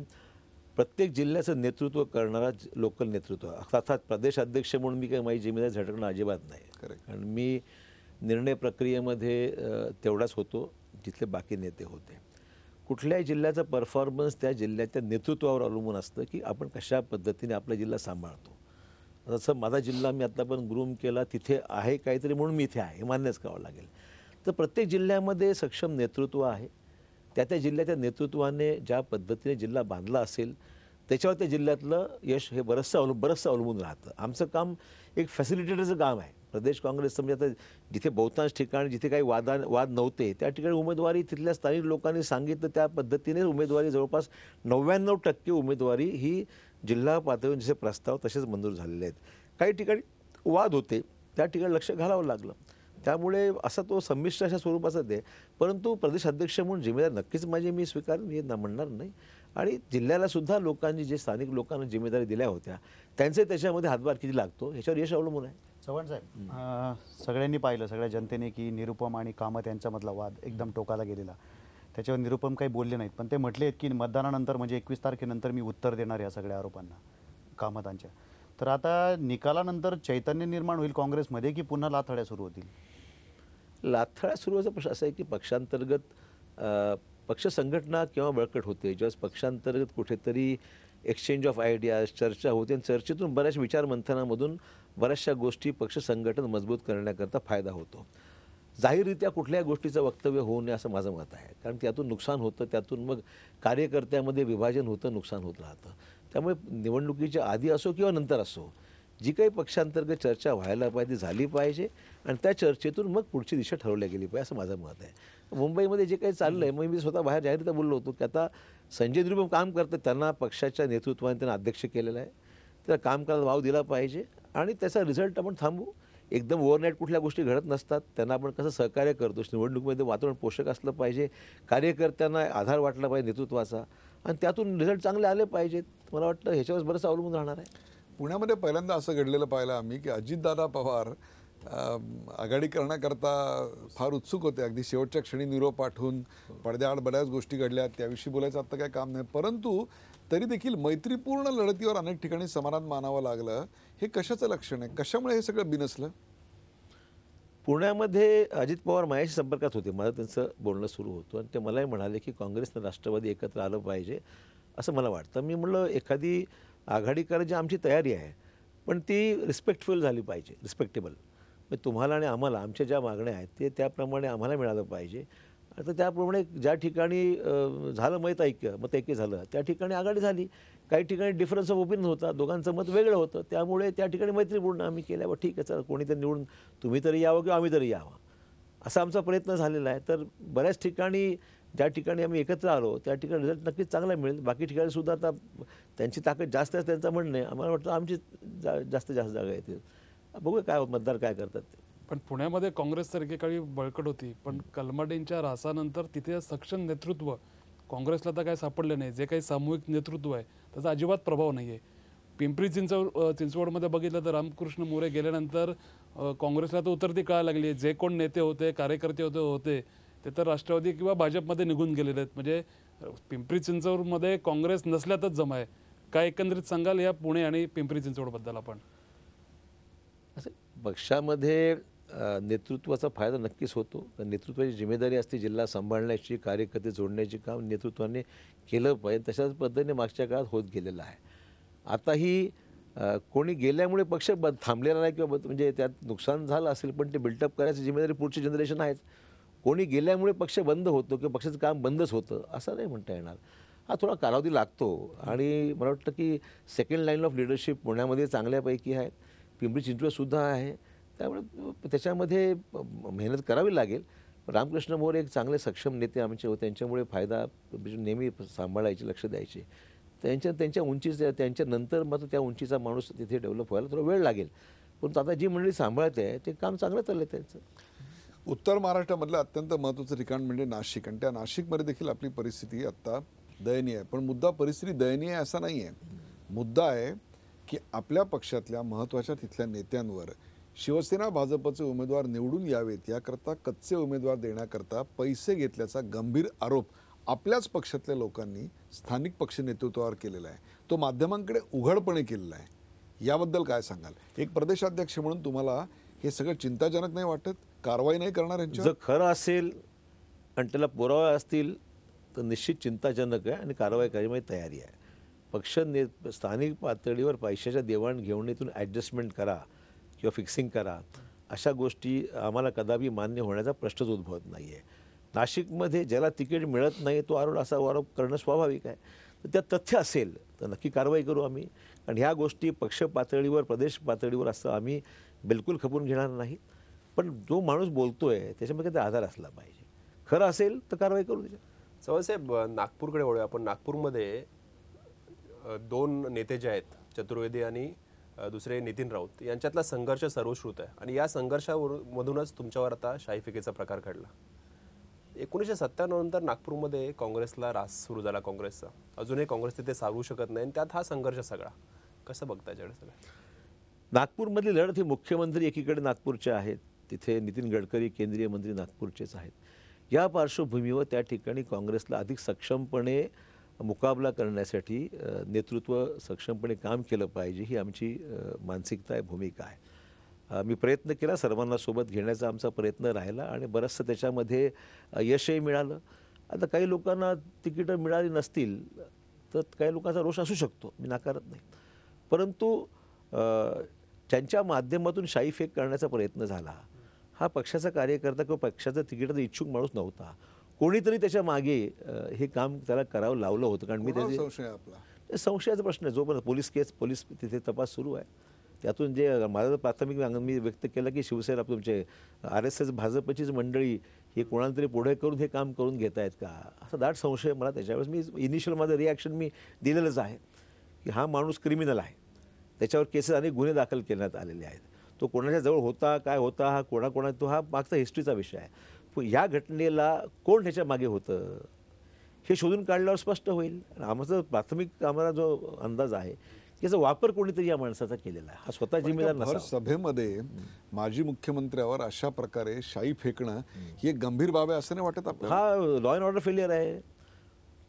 प्रत्येक जिल्ह्याचं नेतृत्व करणारा लोकल नेतृत्व, अर्थात प्रदेशाध्यक्ष म्हणून मी काही माझी जिम्मेदारी झटकणं अजिबात नाही. कारण मी निर्णय प्रक्रियेमध्ये तेवढाच होतो जिथले बाकी नेते होते. कुठल्याही जिल्ह्याचा परफॉर्मन्स त्या जिल्ह्याच्या नेतृत्वावर अवलंबून असतं की आपण कशा पद्धतीने आपला जिल्हा सांभाळतो. जसं माझा जिल्हा मी आत्तापर्यंत ग्रूम केला, तिथे आहे काहीतरी म्हणून मी इथे आहे, हे मान्यच करावं लागेल. तर प्रत्येक जिल्ह्यामध्ये सक्षम नेतृत्व आहे. त्या जिल्ह्याच्या नेतृत्वाने ज्या पद्धतीने जिल्हा बांधला असेल त्याच्यावर त्या जिल्ह्यातलं यश हे बरंचसं अवलंबून राहतं. आमचं काम एक फॅसिलिटेटरचं काम आहे. प्रदेश काँग्रेसचं म्हणजे आता जिथे बहुतांश ठिकाणी जिथे काही वाद नव्हते त्या ठिकाणी उमेदवारी तिथल्या स्थानिक लोकांनी सांगितलं त्या पद्धतीने उमेदवारी जवळपास 99% उमेदवारी ही जिल्हा पातळीवर जसे प्रस्ताव तसेच मंजूर झालेले आहेत. काही ठिकाणी वाद होते, त्या ठिकाणी लक्ष घालावं लागलं. त्यामुळे असा तो संमिश्र अशा स्वरूपाचाच आहे. परंतु प्रदेशाध्यक्ष म्हणून जिम्मेदारी नक्कीच माझी मी म्हणणार नाही. आणि जिल्ह्यालासुद्धा लोकांनी जे स्थानिक लोकांना जिम्मेदारी दिल्या होत्या त्यांचे त्याच्यामध्ये हातभार किती लागतो ह्याच्यावर यश अवलंबून आहे. चव्हाण साहेब, सगळ्यांनी पाहिलं, सगळ्या जनतेने, की निरुपम आणि कामत यांच्यामधला वाद एकदम टोकाला गेलेला. त्याच्यावर निरुपम काही बोलले नाहीत, पण ते म्हटले आहेत की मतदानानंतर म्हणजे 21 तारखेनंतर मी उत्तर देणार या सगळ्या आरोपांना कामतांच्या. तर आता निकालानंतर चैतन्य निर्माण होईल काँग्रेसमध्ये की पुन्हा लाथाड्या सुरू होतील? लाथाळा सुरू व्हायचा प्रश्न असा आहे की पक्षांतर्गत पक्ष संघटना केव्हा बळकट होते, ज्यावेळेस पक्षांतर्गत कुठेतरी एक्सचेंज ऑफ आयडियाज, चर्चा होते आणि चर्चेतून बऱ्याच विचारमंथनामधून बऱ्याचशा गोष्टी पक्ष संघटन मजबूत करण्याकरता फायदा होतो. जाहीररित्या कुठल्याही गोष्टीचं वक्तव्य होऊ नये असं माझं मत आहे, कारण त्यातून नुकसान होतं, त्यातून मग कार्यकर्त्यामध्ये विभाजन होतं, नुकसान होत राहतं. त्यामुळे निवडणुकीच्या आधी असो किंवा नंतर असो जी काही पक्षांतर्गत चर्चा व्हायला पाहिजे झाली पाहिजे आणि त्या चर्चेतून मग पुढची दिशा ठरवल्या गेली पाहिजे असं माझं मत आहे. मुंबईमध्ये जे काही चाललं आहे, मग मी स्वतः बाहेर जाहीररित्या बोललो होतो की आता संजय निरुपम काम करतात, त्यांना पक्षाच्या नेतृत्वाने त्यांना अध्यक्ष केलेलं आहे, त्याला काम करायला वाव दिला पाहिजे आणि त्याचा रिझल्ट आपण थांबू. एकदम ओव्हरनाईट कुठल्या गोष्टी घडत नसतात, त्यांना आपण कसं सहकार्य करतो, निवडणुकीमध्ये वातावरण पोषक असलं पाहिजे, कार्यकर्त्यांना आधार वाटला पाहिजे नेतृत्वाचा आणि त्यातून रिझल्ट चांगले आले पाहिजेत. मला वाटतं ह्याच्यावर बरंच अवलंबून राहणार आहे. पुण्यामध्ये पहिल्यांदा असं घडलेलं पाहिलं आम्ही की अजितदादा पवार आघाडी करण्याकरता फार उत्सुक होते. अगदी शेवटच्या क्षणी निरोप पाठवून पडद्याआड बऱ्याच गोष्टी घडल्या, त्याविषयी बोलायचं आत्ता काय काम नाही. परंतु तरी देखील मैत्रीपूर्ण लढतीवर अनेक ठिकाणी समाधान मानावं लागलं. हे कशाचं लक्षण आहे? कशामुळे हे सगळं बिनसलं? पुण्यामध्ये अजित पवार माझ्याशी संपर्कात होते, माझं त्यांचं बोलणं सुरू होतं आणि ते मलाही म्हणाले की काँग्रेसनं राष्ट्रवादी एकत्र आलं पाहिजे असं मला वाटतं. मी म्हटलं एखादी आघाडी करायची आमची तयारी आहे, पण ती रिस्पेक्टफुल झाली पाहिजे, रिस्पेक्टेबल. म्हणजे तुम्हाला आणि आम्हाला आमच्या ज्या मागण्या आहेत ते त्याप्रमाणे आम्हाला मिळालं पाहिजे. आता त्याप्रमाणे ज्या ठिकाणी झालं मत ऐक्य झालं त्या ठिकाणी आघाडी झाली, काही ठिकाणी डिफरन्स ऑफ ओपिनियन होता, दोघांचं मत वेगळं होतं, त्यामुळे त्या ठिकाणी मैत्रीपूर्ण आम्ही केल्या, बा ठीक आहे चला कोणीतरी निवडून तुम्ही तरी यावं किंवा आम्ही तरी यावं, असा आमचा प्रयत्न झालेला आहे. तर बऱ्याच ठिकाणी ज्या ठिकाणी आम्ही एकत्र आलो त्या ठिकाणी रिझल्ट नक्कीच चांगला मिळेल. बाकी ठिकाणी सुद्धा आता त्यांची ताकद जास्त आहे त्यांचं म्हणणं आहे, आम्हाला वाटतं आमची जास्तीत जास्त जागा येतील. बघूया काय मतदार काय करतात ते. पण पुण्यामध्ये काँग्रेस तर एकेकाळी बळकट होती, पण कलमाडींच्या ऱ्हासानंतर तिथे सक्षम नेतृत्व काँग्रेसला तर काय सापडलं नाही. जे काही सामूहिक नेतृत्व आहे त्याचा अजिबात प्रभाव नाही आहे. पिंपरी चिंचवडमध्ये बघितलं तर रामकृष्ण मोरे गेल्यानंतर काँग्रेसला तर उतरती कळायला लागली. जे कोण नेते होते, कार्यकर्ते होते ते तर राष्ट्रवादी किंवा भाजपमध्ये निघून गेलेले आहेत. म्हणजे पिंपरी चिंचवडमध्ये काँग्रेस नसल्यातच जमा आहे. काय एकंदरीत सांगाल या पुणे आणि पिंपरी चिंचवडबद्दल आपण? असं पक्षामध्ये नेतृत्वाचा फायदा नक्कीच होतो. तर नेतृत्वाची जिम्मेदारी असते जिल्हा सांभाळण्याची, कार्यकर्ते जोडण्याची काम नेतृत्वाने केलं पाहिजे. तशाच पद्धतीने मागच्या काळात होत गेलेलं आहे. आताही कोणी गेल्यामुळे पक्ष थांबलेला नाही किंवा म्हणजे त्यात नुकसान झालं असेल, पण ते बिल्टअप करायची जिम्मेदारी पुढची जनरेशन आहेच. कोणी गेल्यामुळे पक्ष बंद होतो किंवा पक्षाचं काम बंदच होतं असं नाही म्हणता येणार. हा थोडा कालावधी लागतो आणि मला वाटतं की सेकंड लाईन ऑफ लिडरशिप पुण्यामध्ये चांगल्यापैकी आहे, पिंपरी चिंचवडसुद्धा आहे. त्यामुळे त्याच्यामध्ये मेहनत करावी लागेल. रामकृष्ण मोरे एक चांगले सक्षम नेते आमचे होते, त्यांच्यामुळे फायदा नेहमी सांभाळायचे, लक्ष द्यायचे. त्यांच्या उंचीच्या त्यांच्यानंतर मात्र त्या उंचीचा माणूस तिथे डेव्हलप व्हायला थोडा वेळ लागेल. पण आता जी मंडळी सांभाळते आहे ते काम चांगलं चाललं त्यांचं. उत्तर महाराष्ट्रामधलं अत्यंत महत्त्वाचं ठिकाण म्हणजे नाशिक, आणि त्या नाशिकमध्ये देखील आपली परिस्थिती आत्ता दयनीय आहे. पण मुद्दा परिस्थिती दयनीय आहे असा नाही आहे. मुद्दा आहे की आपल्या पक्षातल्या महत्त्वाच्या तिथल्या नेत्यांवर शिवसेना भाजपचे उमेदवार निवडून यावेत याकरता कच्चे उमेदवार देण्याकरता पैसे घेतल्याचा गंभीर आरोप आपल्याच पक्षातल्या लोकांनी स्थानिक पक्ष नेतृत्वावर केलेला आहे. तो माध्यमांकडे उघडपणे केलेला आहे. याबद्दल काय सांगाल? एक प्रदेशाध्यक्ष म्हणून तुम्हाला हे सगळं चिंताजनक नाही वाटत? कारवाई नाही करणार यांच्यावर? जर खरं असेल आणि त्याला पुरावे असतील तर निश्चित चिंताजनक आहे आणि कारवाई करण्याची तयारी आहे. पक्ष स्थानिक पातळीवर पैशाच्या देवाणघेवाणीतून ॲडजस्टमेंट करा किंवा फिक्सिंग करा, अशा गोष्टी आम्हाला कदापि मान्य होण्याचा प्रश्नच उद्भवत नाही आहे. नाशिकमध्ये ज्याला तिकीट मिळत नाही तो असा आरोप करणं स्वाभाविक आहे. तर त्यात तथ्य असेल तर नक्की कारवाई करू आम्ही. आणि ह्या गोष्टी पक्ष पातळीवर, प्रदेश पातळीवर असं आम्ही बिलकुल खपून घेणार नाही. पण जो माणूस बोलतोय त्याच्यामध्ये काही आधार असला पाहिजे. खरं असेल तर कारवाई करू त्याच्यात. चव्हाणसाहेब, नागपूरकडे वळूया आपण. नागपूरमध्ये दोन नेते जे आहेत, चतुर्वेदी आणि दुसरे नितीन राऊत, यांच्यातला संघर्ष सर्वश्रुत आहे आणि या संघर्षामधूनच तुमच्यावर आता शाईफिकेचा प्रकार घडला. 1997 नंतर नागपूरमध्ये काँग्रेसला रास सुरू झाला काँग्रेसचा. अजूनही काँग्रेस तिथे सावरू शकत नाही आणि त्यात हा संघर्ष सगळा कसं बघता याच्याकडे सगळं? नागपूरमधली लढत ही मुख्यमंत्री एकीकडे नागपूरचे आहेत, तिथे नितीन गडकरी केंद्रीय मंत्री नागपूरचेच आहेत. या पार्श्वभूमीवर त्या ठिकाणी काँग्रेसला अधिक सक्षमपणे मुकाबला करण्यासाठी नेतृत्व सक्षमपणे काम केलं पाहिजे, ही आमची मानसिकता आहे, भूमिका आहे. मी प्रयत्न केला, सर्वांना सोबत घेण्याचा आमचा प्रयत्न राहिला आणि बरंचसं त्याच्यामध्ये यशही मिळालं. आता काही लोकांना तिकीटं मिळाली नसतील तर काही लोकांचा रोष असू शकतो, मी नाकारत नाही. परंतु त्यांच्या माध्यमातून शाईफेक करण्याचा प्रयत्न झाला. हा पक्षाचा कार्यकर्ता किंवा पक्षाचा तिकिटाचा इच्छुक माणूस नव्हता. कोणीतरी त्याच्या मागे हे काम त्याला करावं लावलं होतं. कारण मी कोणावर संशय आहे आपला? संशयाचा प्रश्न आहे. जोपर्यंत पोलीस तिथे तपास सुरू आहे, त्यातून जे माझं प्राथमिक मी व्यक्त केलं की शिवसेना तुमचे RSS भाजपचीच मंडळी हे कोणाला तरी पुढे करून हे काम करून घेत आहेत का, असा दाट संशय मला त्याच्यावेळेस. मी इनिशियल माझं रिॲक्शन मी दिलेलंच आहे की हा माणूस क्रिमिनल आहे, त्याच्यावर केसेस अनेक गुन्हे दाखल करण्यात आलेले आहेत. तो कोणाच्या जवळ होता, काय होता, हा कोणा तो हा मागचा हिस्ट्रीचा विषय आहे. पण या घटनेला कोण ह्याच्या मागे होतं हे शोधून काढल्यावर स्पष्ट होईल. आमचा प्राथमिक आम्हाला जो अंदाज आहे की याचा वापर कोणीतरी या माणसाचा केलेला आहे, हा स्वतः जिम्मेदार भर नसावा. सभेमध्ये माजी मुख्यमंत्र्यावर अशा प्रकारे शाई फेकणं ही एक गंभीर बाब आहे असं नाही वाटत आपल्याला? हा लॉ अँड ऑर्डर फेलियर आहे.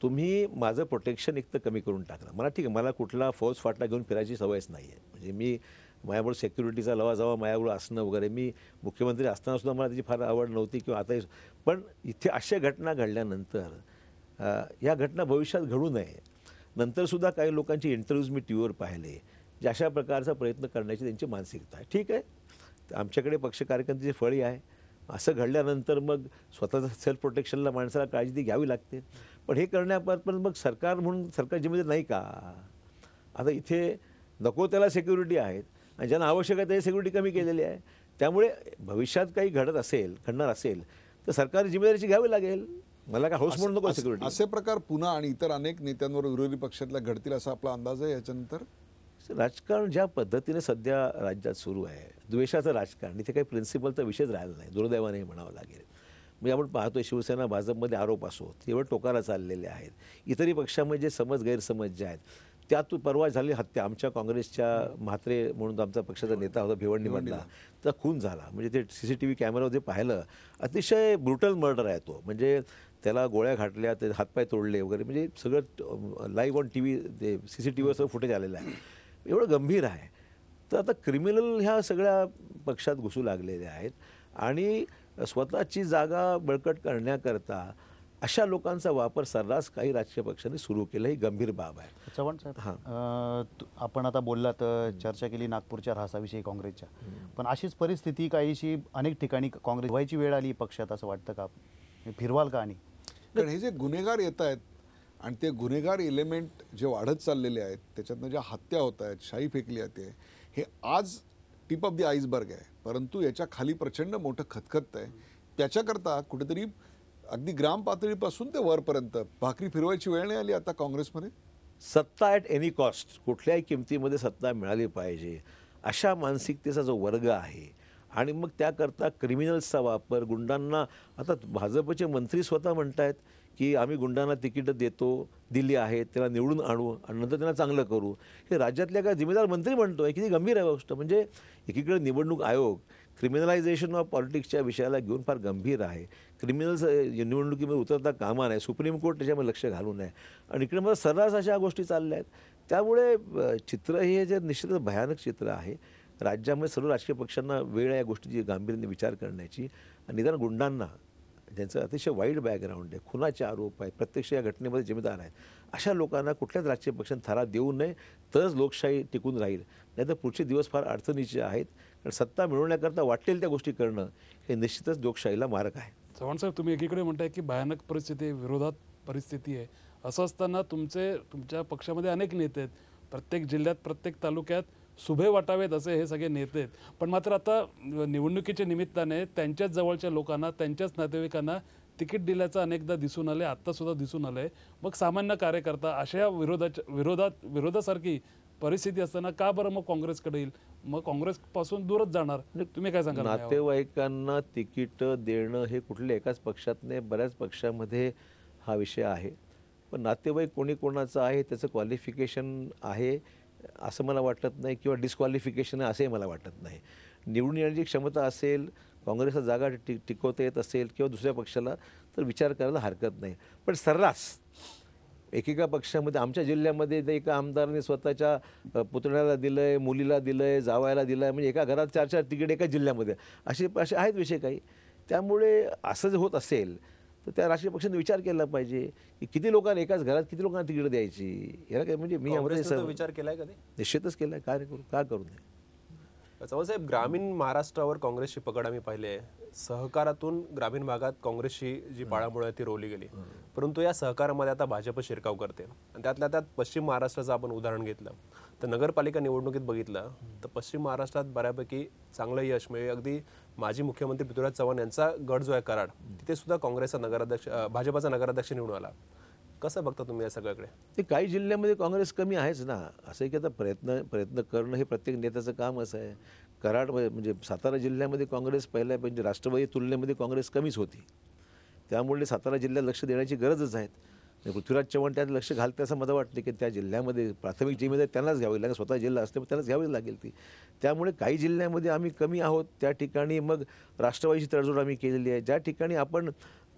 तुम्ही माझं प्रोटेक्शन एक तर कमी करून टाकलं. मला ठीक आहे, मला कुठला फौज फाटला घेऊन फिरायची सवयच नाही आहे. म्हणजे मी माझ्याबरोबर सेक्युरिटीचा लवाजवा माझ्याबरोबर असणं वगैरे, मी मुख्यमंत्री असताना सुद्धा मला त्याची फार आवड नव्हती किंवा आताही. पण इथे अशा घटना घडल्यानंतर या घटना भविष्यात घडू नये. नंतरसुद्धा काही लोकांचे इंटरव्ह्यूज मी टी व्हीवर पाहिले जे अशा प्रकारचा प्रयत्न करण्याची त्यांची मानसिकता आहे. ठीक आहे, आमच्याकडे पक्ष कार्यकर्त्याची फळी आहे. असं घडल्यानंतर मग स्वतःचं सेल्फ प्रोटेक्शनला माणसाला काळजी ती घ्यावी लागते. पण हे करण्यापर्यंत मग सरकार म्हणून सरकार जिम्मेदार नाही का? आता इथे नको त्याला सिक्युरिटी आहेत आणि ज्यांना आवश्यक आहे ते सिक्युरिटी कमी केलेली आहे. त्यामुळे भविष्यात काही घडणार असेल तर सरकारची जिम्मेदारीची घ्यावी लागेल. मला काय हाऊस म्हणून नको सिक्युरिटी. असे प्रकार पुन्हा आणि इतर अनेक नेत्यांवर विरोधी पक्षातल्या घडतील असा आपला अंदाज आहे याच्यानंतर? राजकारण ज्या पद्धतीने सध्या राज्यात सुरू आहे, द्वेषाचं राजकारण, इथे काही प्रिन्सिपलचा विषयच राहिला नाही, दुर्दैवाने म्हणावं लागेल. म्हणजे आपण पाहतोय शिवसेना भाजपमध्ये आरोप असोत एवढं टोकाला चाललेले आहेत. इतरही पक्षामध्ये जे गैरसमज जे आहेत त्यात परवा झाली हत्या, आमच्या काँग्रेसच्या म्हात्रे म्हणून आमचा पक्षाचा नेता होता भिवंडीमधला, तर खून झाला. म्हणजे ते CCTV कॅमेरामध्ये पाहिलं, अतिशय ब्रुटल मर्डर आहे तो. म्हणजे त्याला गोळ्या घातल्या, ते हातपाय तोडले वगैरे, म्हणजे सगळं लाईव्ह ऑन TV ते CCTVवर सगळं फुटेज आलेलं आहे. एवढं गंभीर आहे. तर आता क्रिमिनल ह्या सगळ्या पक्षात घुसू लागलेले आहेत आणि स्वतःची जागा बळकट करण्याकरता अशा लोकांचा वापर सर्रास काही राजकीय पक्षांनी सुरू केला. ही गंभीर बाब आहे. चव्हाण साहेब, आपण आता बोललात, चर्चा केली नागपूरच्या ऱ्हासाविषयी काँग्रेसच्या, पण अशीच परिस्थिती काहीशी अनेक ठिकाणी काँग्रेस व्हायची वेळ आली पक्षात, असं वाटतं का? फिरवाल का? आणि कारण हे जे गुन्हेगार येत आहेत आणि ते गुन्हेगार एलिमेंट जे वाढत चाललेले आहेत, त्याच्यातनं ज्या हत्या होत आहेत, शाई फेकली जाते, हे आज टिप ऑफ द आईसबर्ग आहे. परंतु याच्या खाली प्रचंड मोठं खतखत आहे. त्याच्याकरता कुठेतरी अगदी ग्राम पातळीपासून ते वरपर्यंत भाकरी फिरवायची वेळ नाही आली आता काँग्रेसमध्ये? सत्ता ॲट एनी कॉस्ट, कुठल्याही किमतीमध्ये सत्ता मिळाली पाहिजे, अशा मानसिकतेचा जो वर्ग आहे. आणि मग त्याकरता क्रिमिनल्सचा वापर, गुंडांना, आता भाजपचे मंत्री स्वतः म्हणत आहेत की आम्ही गुंडांना तिकीटं दिली आहेत, त्याला निवडून आणू आणि नंतर त्यांना चांगलं करू. हे राज्यातल्या काय जिम्मेदार मंत्री म्हणतोय, किती गंभीर आहे गोष्ट. म्हणजे एकीकडे निवडणूक आयोग क्रिमिनलायझेशन ऑफ पॉलिटिक्सच्या विषयाला घेऊन फार गंभीर आहे. क्रिमिनल्स निवडणुकीमध्ये उतरता कामा नये, सुप्रीम कोर्ट त्याच्यामध्ये लक्ष घालू नये, आणि इकडे मला सर्रास अशा गोष्टी चालल्या आहेत. त्यामुळे चित्र हे जे निश्चितच भयानक चित्र आहे. राज्यामध्ये सर्व राजकीय पक्षांना वेळ आहे या गोष्टीची गांभीर्याने विचार करण्याची. आणि निदान गुंडांना, ज्यांचं अतिशय वाईट बॅकग्राऊंड आहे, खुनाचे आरोप आहेत, प्रत्यक्ष या घटनेमध्ये जिम्मेदार आहेत, अशा लोकांना कुठल्याच राजकीय पक्षांनी थारा देऊ नये, तरच लोकशाही टिकून राहील. नाहीतर पुढचे दिवस फार अडचणीचे आहेत. कारण सत्ता मिळवण्याकरता वाटेल त्या गोष्टी करणं हे निश्चितच लोकशाहीला मारक आहे. चव्हाण साहेब, तुम्ही एकीकडे म्हणताय की भयानक परिस्थिती आहे, विरोधात परिस्थिती आहे. असं असताना तुमच्या पक्षामध्ये अनेक नेते आहेत, प्रत्येक जिल्ह्यात प्रत्येक तालुक्यात सुभे वाटावेत असे हे सगळे नेते आहेत. पण मात्र आता निवडणुकीच्या निमित्ताने त्यांच्याच जवळच्या लोकांना, त्यांच्याच नातेवाईकांना तिकीट दिल्याचं अनेकदा दिसून आले, आत्तासुद्धा दिसून आलं आहे. मग सामान्य कार्यकर्ता अशा विरोधासारखी परिस्थिती असताना का बरं मग काँग्रेसकडे येईल? मग काँग्रेसपासून दूरच जाणार. तुम्ही काय सांगाल? नातेवाईकांना तिकीट देणं हे कुठल्या एकाच पक्षात नाही, बऱ्याच पक्षामध्ये हा विषय आहे. पण नातेवाईक कोणी कोणाचं आहे, त्याचं क्वालिफिकेशन आहे असं मला वाटत नाही, किंवा डिस्क्वालिफिकेशन आहे असंही मला वाटत नाही. निवडून येण्याची क्षमता असेल, काँग्रेसला जागा टिकवता येत असेल किंवा दुसऱ्या पक्षाला, तर विचार करायला हरकत नाही. पण सर्रास एकेका पक्षामध्ये, आमच्या जिल्ह्यामध्ये एका आमदाराने स्वतःच्या पुतण्याला दिलं आहे, मुलीला दिलं आहे, जावयाला दिलं आहे, म्हणजे एका घरात 4-4 तिकीट एका जिल्ह्यामध्ये, असे आहेत विषय काही. त्यामुळे असं जर होत असेल तर त्या राजकीय पक्षांनी विचार केला पाहिजे की किती लोकांना, एकाच घरात किती लोकांना तिकीट द्यायची. याला काय म्हणजे मी यामध्ये विचार केलाय कधी? निश्चितच केला. काय करू, का करू नये. चव्हाण साहेब, ग्रामीण महाराष्ट्रावर काँग्रेसची पकड आम्ही पाहिली आहे. सहकारातून ग्रामीण भागात काँग्रेसची जी पाळंमुळं आहे ती रोवली गेली, परंतु या सहकारामध्ये आता भाजप शिरकाव करते. आणि त्यातल्या त्यात पश्चिम महाराष्ट्राचं आपण उदाहरण घेतलं तर नगरपालिका निवडणुकीत बघितलं तर पश्चिम महाराष्ट्रात बऱ्यापैकी चांगलं यश मिळेल. अगदी माजी मुख्यमंत्री पृथ्वीराज चव्हाण यांचा गड जो आहे कराड, तिथे सुद्धा काँग्रेसचा नगराध्यक्ष, भाजपाचा नगराध्यक्ष निवडून आला. कसं बघता तुम्ही या सगळ्याकडे? ते काही जिल्ह्यामध्ये काँग्रेस कमी आहेच ना. असं की आता प्रयत्न करणं हे प्रत्येक नेत्याचं काम असं आहे. कराड म्हणजे सातारा जिल्ह्यामध्ये काँग्रेस पहिल्या म्हणजे राष्ट्रवादी तुलनेमध्ये काँग्रेस कमीच होती. त्यामुळे सातारा जिल्ह्यात लक्ष देण्याची गरजच आहे. पृथ्वीराज चव्हाण त्यात लक्ष घालते असं मला वाटतं की त्या जिल्ह्यामध्ये प्राथमिक जिम्मेदारी त्यांनाच घ्यावी लागेल. स्वतः जिल्हा असते त्यांनाच घ्यावी लागेल ती. त्यामुळे काही जिल्ह्यामध्ये आम्ही कमी आहोत, त्या ठिकाणी मग राष्ट्रवादीची तडजोड आम्ही केलेली आहे. ज्या ठिकाणी आपण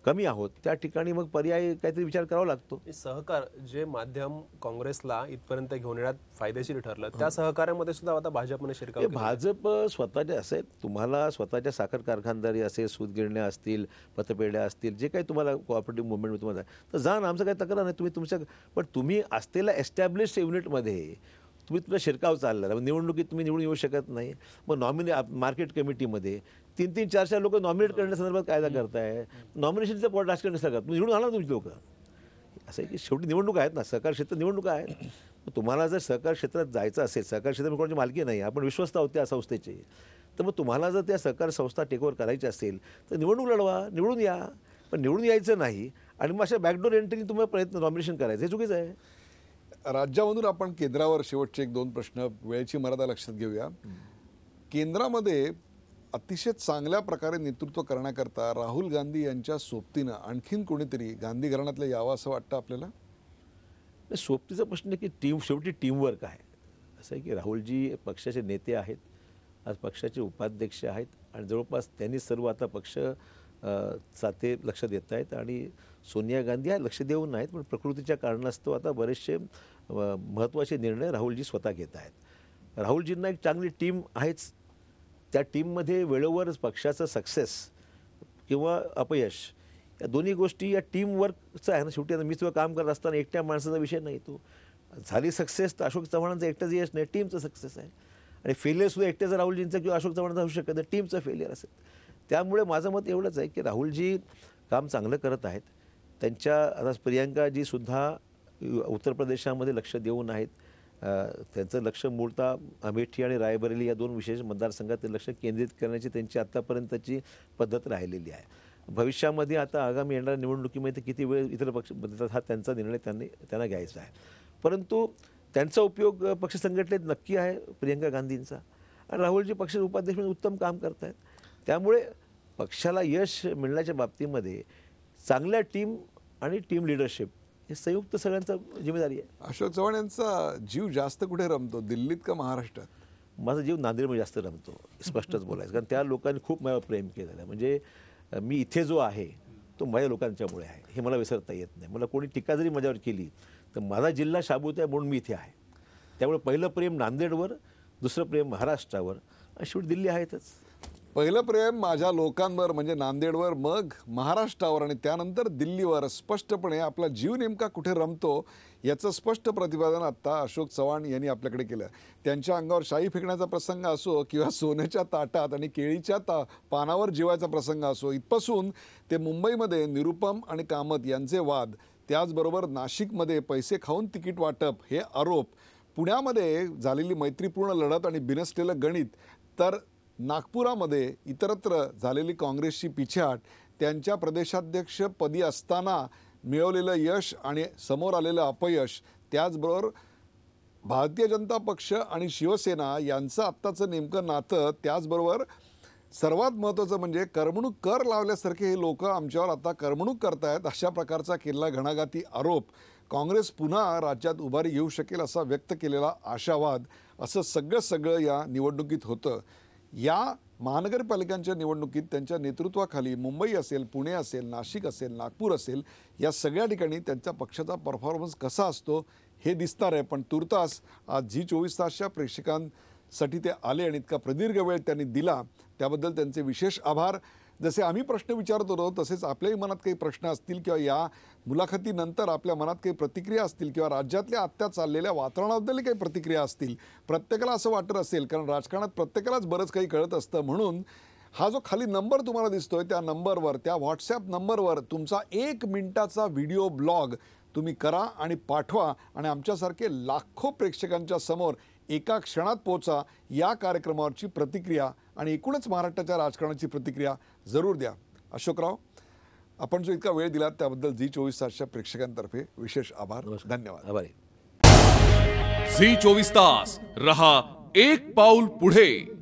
कमी आहोत त्या ठिकाणी मग पर्यायी काहीतरी विचार करावा लागतो. सहकार जे माध्यम काँग्रेसला इथपर्यंत घेऊन येण्यात फायदेशीर ठरलं, त्या सहकार्यामध्ये सुद्धा आता भाजपने शिरकाव केला. भाजप स्वतःचे असेल, तुम्हाला स्वतःच्या साखर कारखानदारी असेल, सूतगिरण्या असतील, पतपेढ्या असतील, जे काही तुम्हाला कोऑपरेटिव्ह मुवमेंट तुम्हाला, तर जा ना, आमचं काही तक्रार नाही. तुम्ही तुमच्या, पण तुम्ही असलेल्या एस्टॅब्लिश्ड युनिटमध्ये तुम्ही तुमचा शिरकाव चालला, निवडणुकीत तुम्ही निवडून येऊ शकत नाही. मग मार्केट कमिटीमध्ये 3-3, 4-4 लोक नॉमिनेट करण्यासंदर्भात कायदा करताय. नॉमिनेशनचं पोट राजकारण सगळं तुम्ही निवडून आणा तुमची लोक. असं आहे की शेवटी निवडणूक आहेत ना, सहकार क्षेत्र निवडणुका आहेत. तुम्हाला जर सहकार क्षेत्रात जायचं असेल, सहकार क्षेत्र कोणाची मालकी नाही, आपण विश्वस्त आहोत त्या संस्थेचे, तर मग तुम्हाला जर त्या सहकार संस्था टेकओव्हर करायची असेल तर निवडणूक लढवा, निवडून या. पण निवडून यायचं नाही आणि मग अशा बॅकडोर एंट्रीने तुम्हाला प्रयत्न नॉमिनेशन करायचं, हे चुकीचं आहे. राज्यामधून आपण केंद्रावर शेवटचे 1-2 प्रश्न, वेळेची मर्यादा लक्षात घेऊया. केंद्रामध्ये अतिशय चांगल्या प्रकारे नेतृत्व करण्याकरता राहुल गांधी यांच्या सोबतीनं आणखीन कोणीतरी गांधी घराण्यातलं यावं असं वाटतं आपल्याला? सोबतीचा प्रश्न आहे की शेवटी टीमवर्क आहे. असं आहे की राहुलजी पक्षाचे नेते आहेत, आज पक्षाचे उपाध्यक्ष आहेत आणि जवळपास त्यांनी सर्व आता पक्ष ते लक्ष देत आहेत आणि सोनिया गांधी हा लक्ष देऊन नाहीत, पण प्रकृतीच्या कारणास्तव आता बरेचसे महत्त्वाचे निर्णय राहुलजी स्वतः घेत आहेत. राहुलजींना एक चांगली टीम आहेच. त्या टीममध्ये वेळेवर पक्षाचं सक्सेस किंवा अपयश या दोन्ही गोष्टी या टीमवर्कचं आहे ना. शेवटी आता मी तुझं काम करत असताना एकट्या माणसाचा विषय नाही, तो झाली सक्सेस तर अशोक चव्हाणांचं एकट्याचं यश नाही, टीमचं सक्सेस आहे. आणि फेलियरसुद्धा एकट्याचं राहुलजींचं किंवा अशोक चव्हाणांचं होऊ शकत नाही, टीमचं फेलियर असेल. त्यामुळे माझं मत एवढंच आहे की राहुलजी काम चांगलं करत आहेत. त्यांच्या आता प्रियंकाजीसुद्धा उत्तर प्रदेशामध्ये लक्ष देऊन आहेत. त्यांचं लक्ष मूळतः अमेठी आणि रायबरेली या 2 विशेष मतदारसंघात ते लक्ष केंद्रित करण्याची त्यांची आत्तापर्यंतची पद्धत राहिलेली आहे. भविष्यामध्ये आता आगामी येणाऱ्या निवडणुकीमध्ये किती वेळ इतर पक्ष बदलतात हा त्यांचा निर्णय त्यांना घ्यायचा आहे. परंतु त्यांचा उपयोग पक्ष संघटनेत नक्की आहे प्रियंका गांधींचा आणि राहुलजी पक्षाचे उपाध्यक्ष म्हणून उत्तम काम करत आहेत. त्यामुळे पक्षाला यश मिळण्याच्या बाबतीमध्ये चांगल्या टीम आणि टीम लिडरशिप हे संयुक्त सगळ्यांचा जिम्मेदारी आहे. अशोक चव्हाण यांचा जीव जास्त कुठे रमतो, दिल्लीत का महाराष्ट्रात? माझा जीव नांदेडमध्ये जास्त रमतो, स्पष्टच बोलायचं. कारण त्या लोकांनी खूप माझ्यावर प्रेम केलेलं आहे. म्हणजे मी इथे जो आहे तो माझ्या लोकांच्यामुळे आहे, हे मला विसरता येत नाही. मला कोणी टीका जरी माझ्यावर केली तर माझा जिल्हा शाबूत आहे म्हणून मी इथे आहे. त्यामुळे पहिलं प्रेम नांदेडवर, दुसरं प्रेम महाराष्ट्रावर आणि शेवटी दिल्ली आहेतच. पहिलं प्रेम माझ्या लोकांवर म्हणजे नांदेडवर, मग महाराष्ट्रावर आणि त्यानंतर दिल्लीवर. स्पष्टपणे आपला जीव नेमका कुठे रमतो याचं स्पष्ट प्रतिपादन आत्ता अशोक चव्हाण यांनी आपल्याकडे केलं. त्यांच्या अंगावर शाई फेकण्याचा प्रसंग असो किंवा सोन्याच्या ताटात आणि केळीच्या पानावर जेवायचा प्रसंग असो, इथपासून ते मुंबईमध्ये निरुपम आणि कामत यांचे वाद, त्याचबरोबर नाशिकमध्ये पैसे खाऊन तिकीट वाटप हे आरोप, पुण्यामध्ये झालेली मैत्रीपूर्ण लढत आणि बिनसलेलं गणित, तर नागपुरामध्ये इतरत्र झालेली काँग्रेसची पिछेहाट, त्यांच्या प्रदेशाध्यक्षपदी असताना मिळवलेलं यश आणि समोर आलेलं अपयश, त्याचबरोबर भारतीय जनता पक्ष आणि शिवसेना यांचं आत्ताचं नेमकं नातं, त्याचबरोबर सर्वात महत्त्वाचं म्हणजे करमणूक कर लावल्यासारखे हे लोक आमच्यावर आता करमणूक करतायत, अशा प्रकारचा केलेला घणाघाती आरोप, काँग्रेस पुन्हा राज्यात उभारी घेऊ शकेल असा व्यक्त केलेला आशावाद, असं सगळं या निवडणुकीत होतं. या महानगरपालिकांच्या निवडणुकीत त्यांच्या नेतृत्वाखाली मुंबई असेल, पुणे असेल, नाशिक असेल, नागपूर असेल, या सगळ्या ठिकाणी त्यांच्या पक्षाचा परफॉर्मन्स कसा असतो हे दिसणार आहे. पण तुर्तास आज झी 24 तासच्या प्रेक्षकांसाठी ते आले आणि इतका प्रदीर्घ वेळ त्यांनी दिला, त्याबद्दल त्यांचे विशेष आभार. जसे आम्ही प्रश्न विचारत होतो तसेच आपल्याही मनात काही प्रश्न असतील किंवा या मुलाखतीनंतर आपल्या मनात काही प्रतिक्रिया असतील किंवा राज्यातल्या आत्ता चाललेल्या वातावरणाबद्दल काही प्रतिक्रिया असतील, प्रत्येकाला असं वाटत असेल, कारण राजकारणात प्रत्येकालाच बरंच काही कळत असतं, म्हणून हा जो खाली नंबर तुम्हाला दिसतोय त्या नंबरवर, त्या व्हॉट्सॲप नंबरवर तुमचा 1 मिनिटाचा व्हिडिओ ब्लॉग तुम्ही करा आणि पाठवा आणि आमच्यासारखे लाखो प्रेक्षकांच्या समोर एका क्षणात पोचा. या कार्यक्रमावरची प्रतिक्रिया आणि एकूणच महाराष्ट्राच्या राजकारणाची प्रतिक्रिया जरूर द्या. अशोकराव, आपण जो इतका वेळ दिलात त्याबद्दल झी 24 तासच्या प्रेक्षकांतर्फे विशेष आभार. धन्यवाद. आभारी. झी 24 तास रहा एक पाऊल पुढे.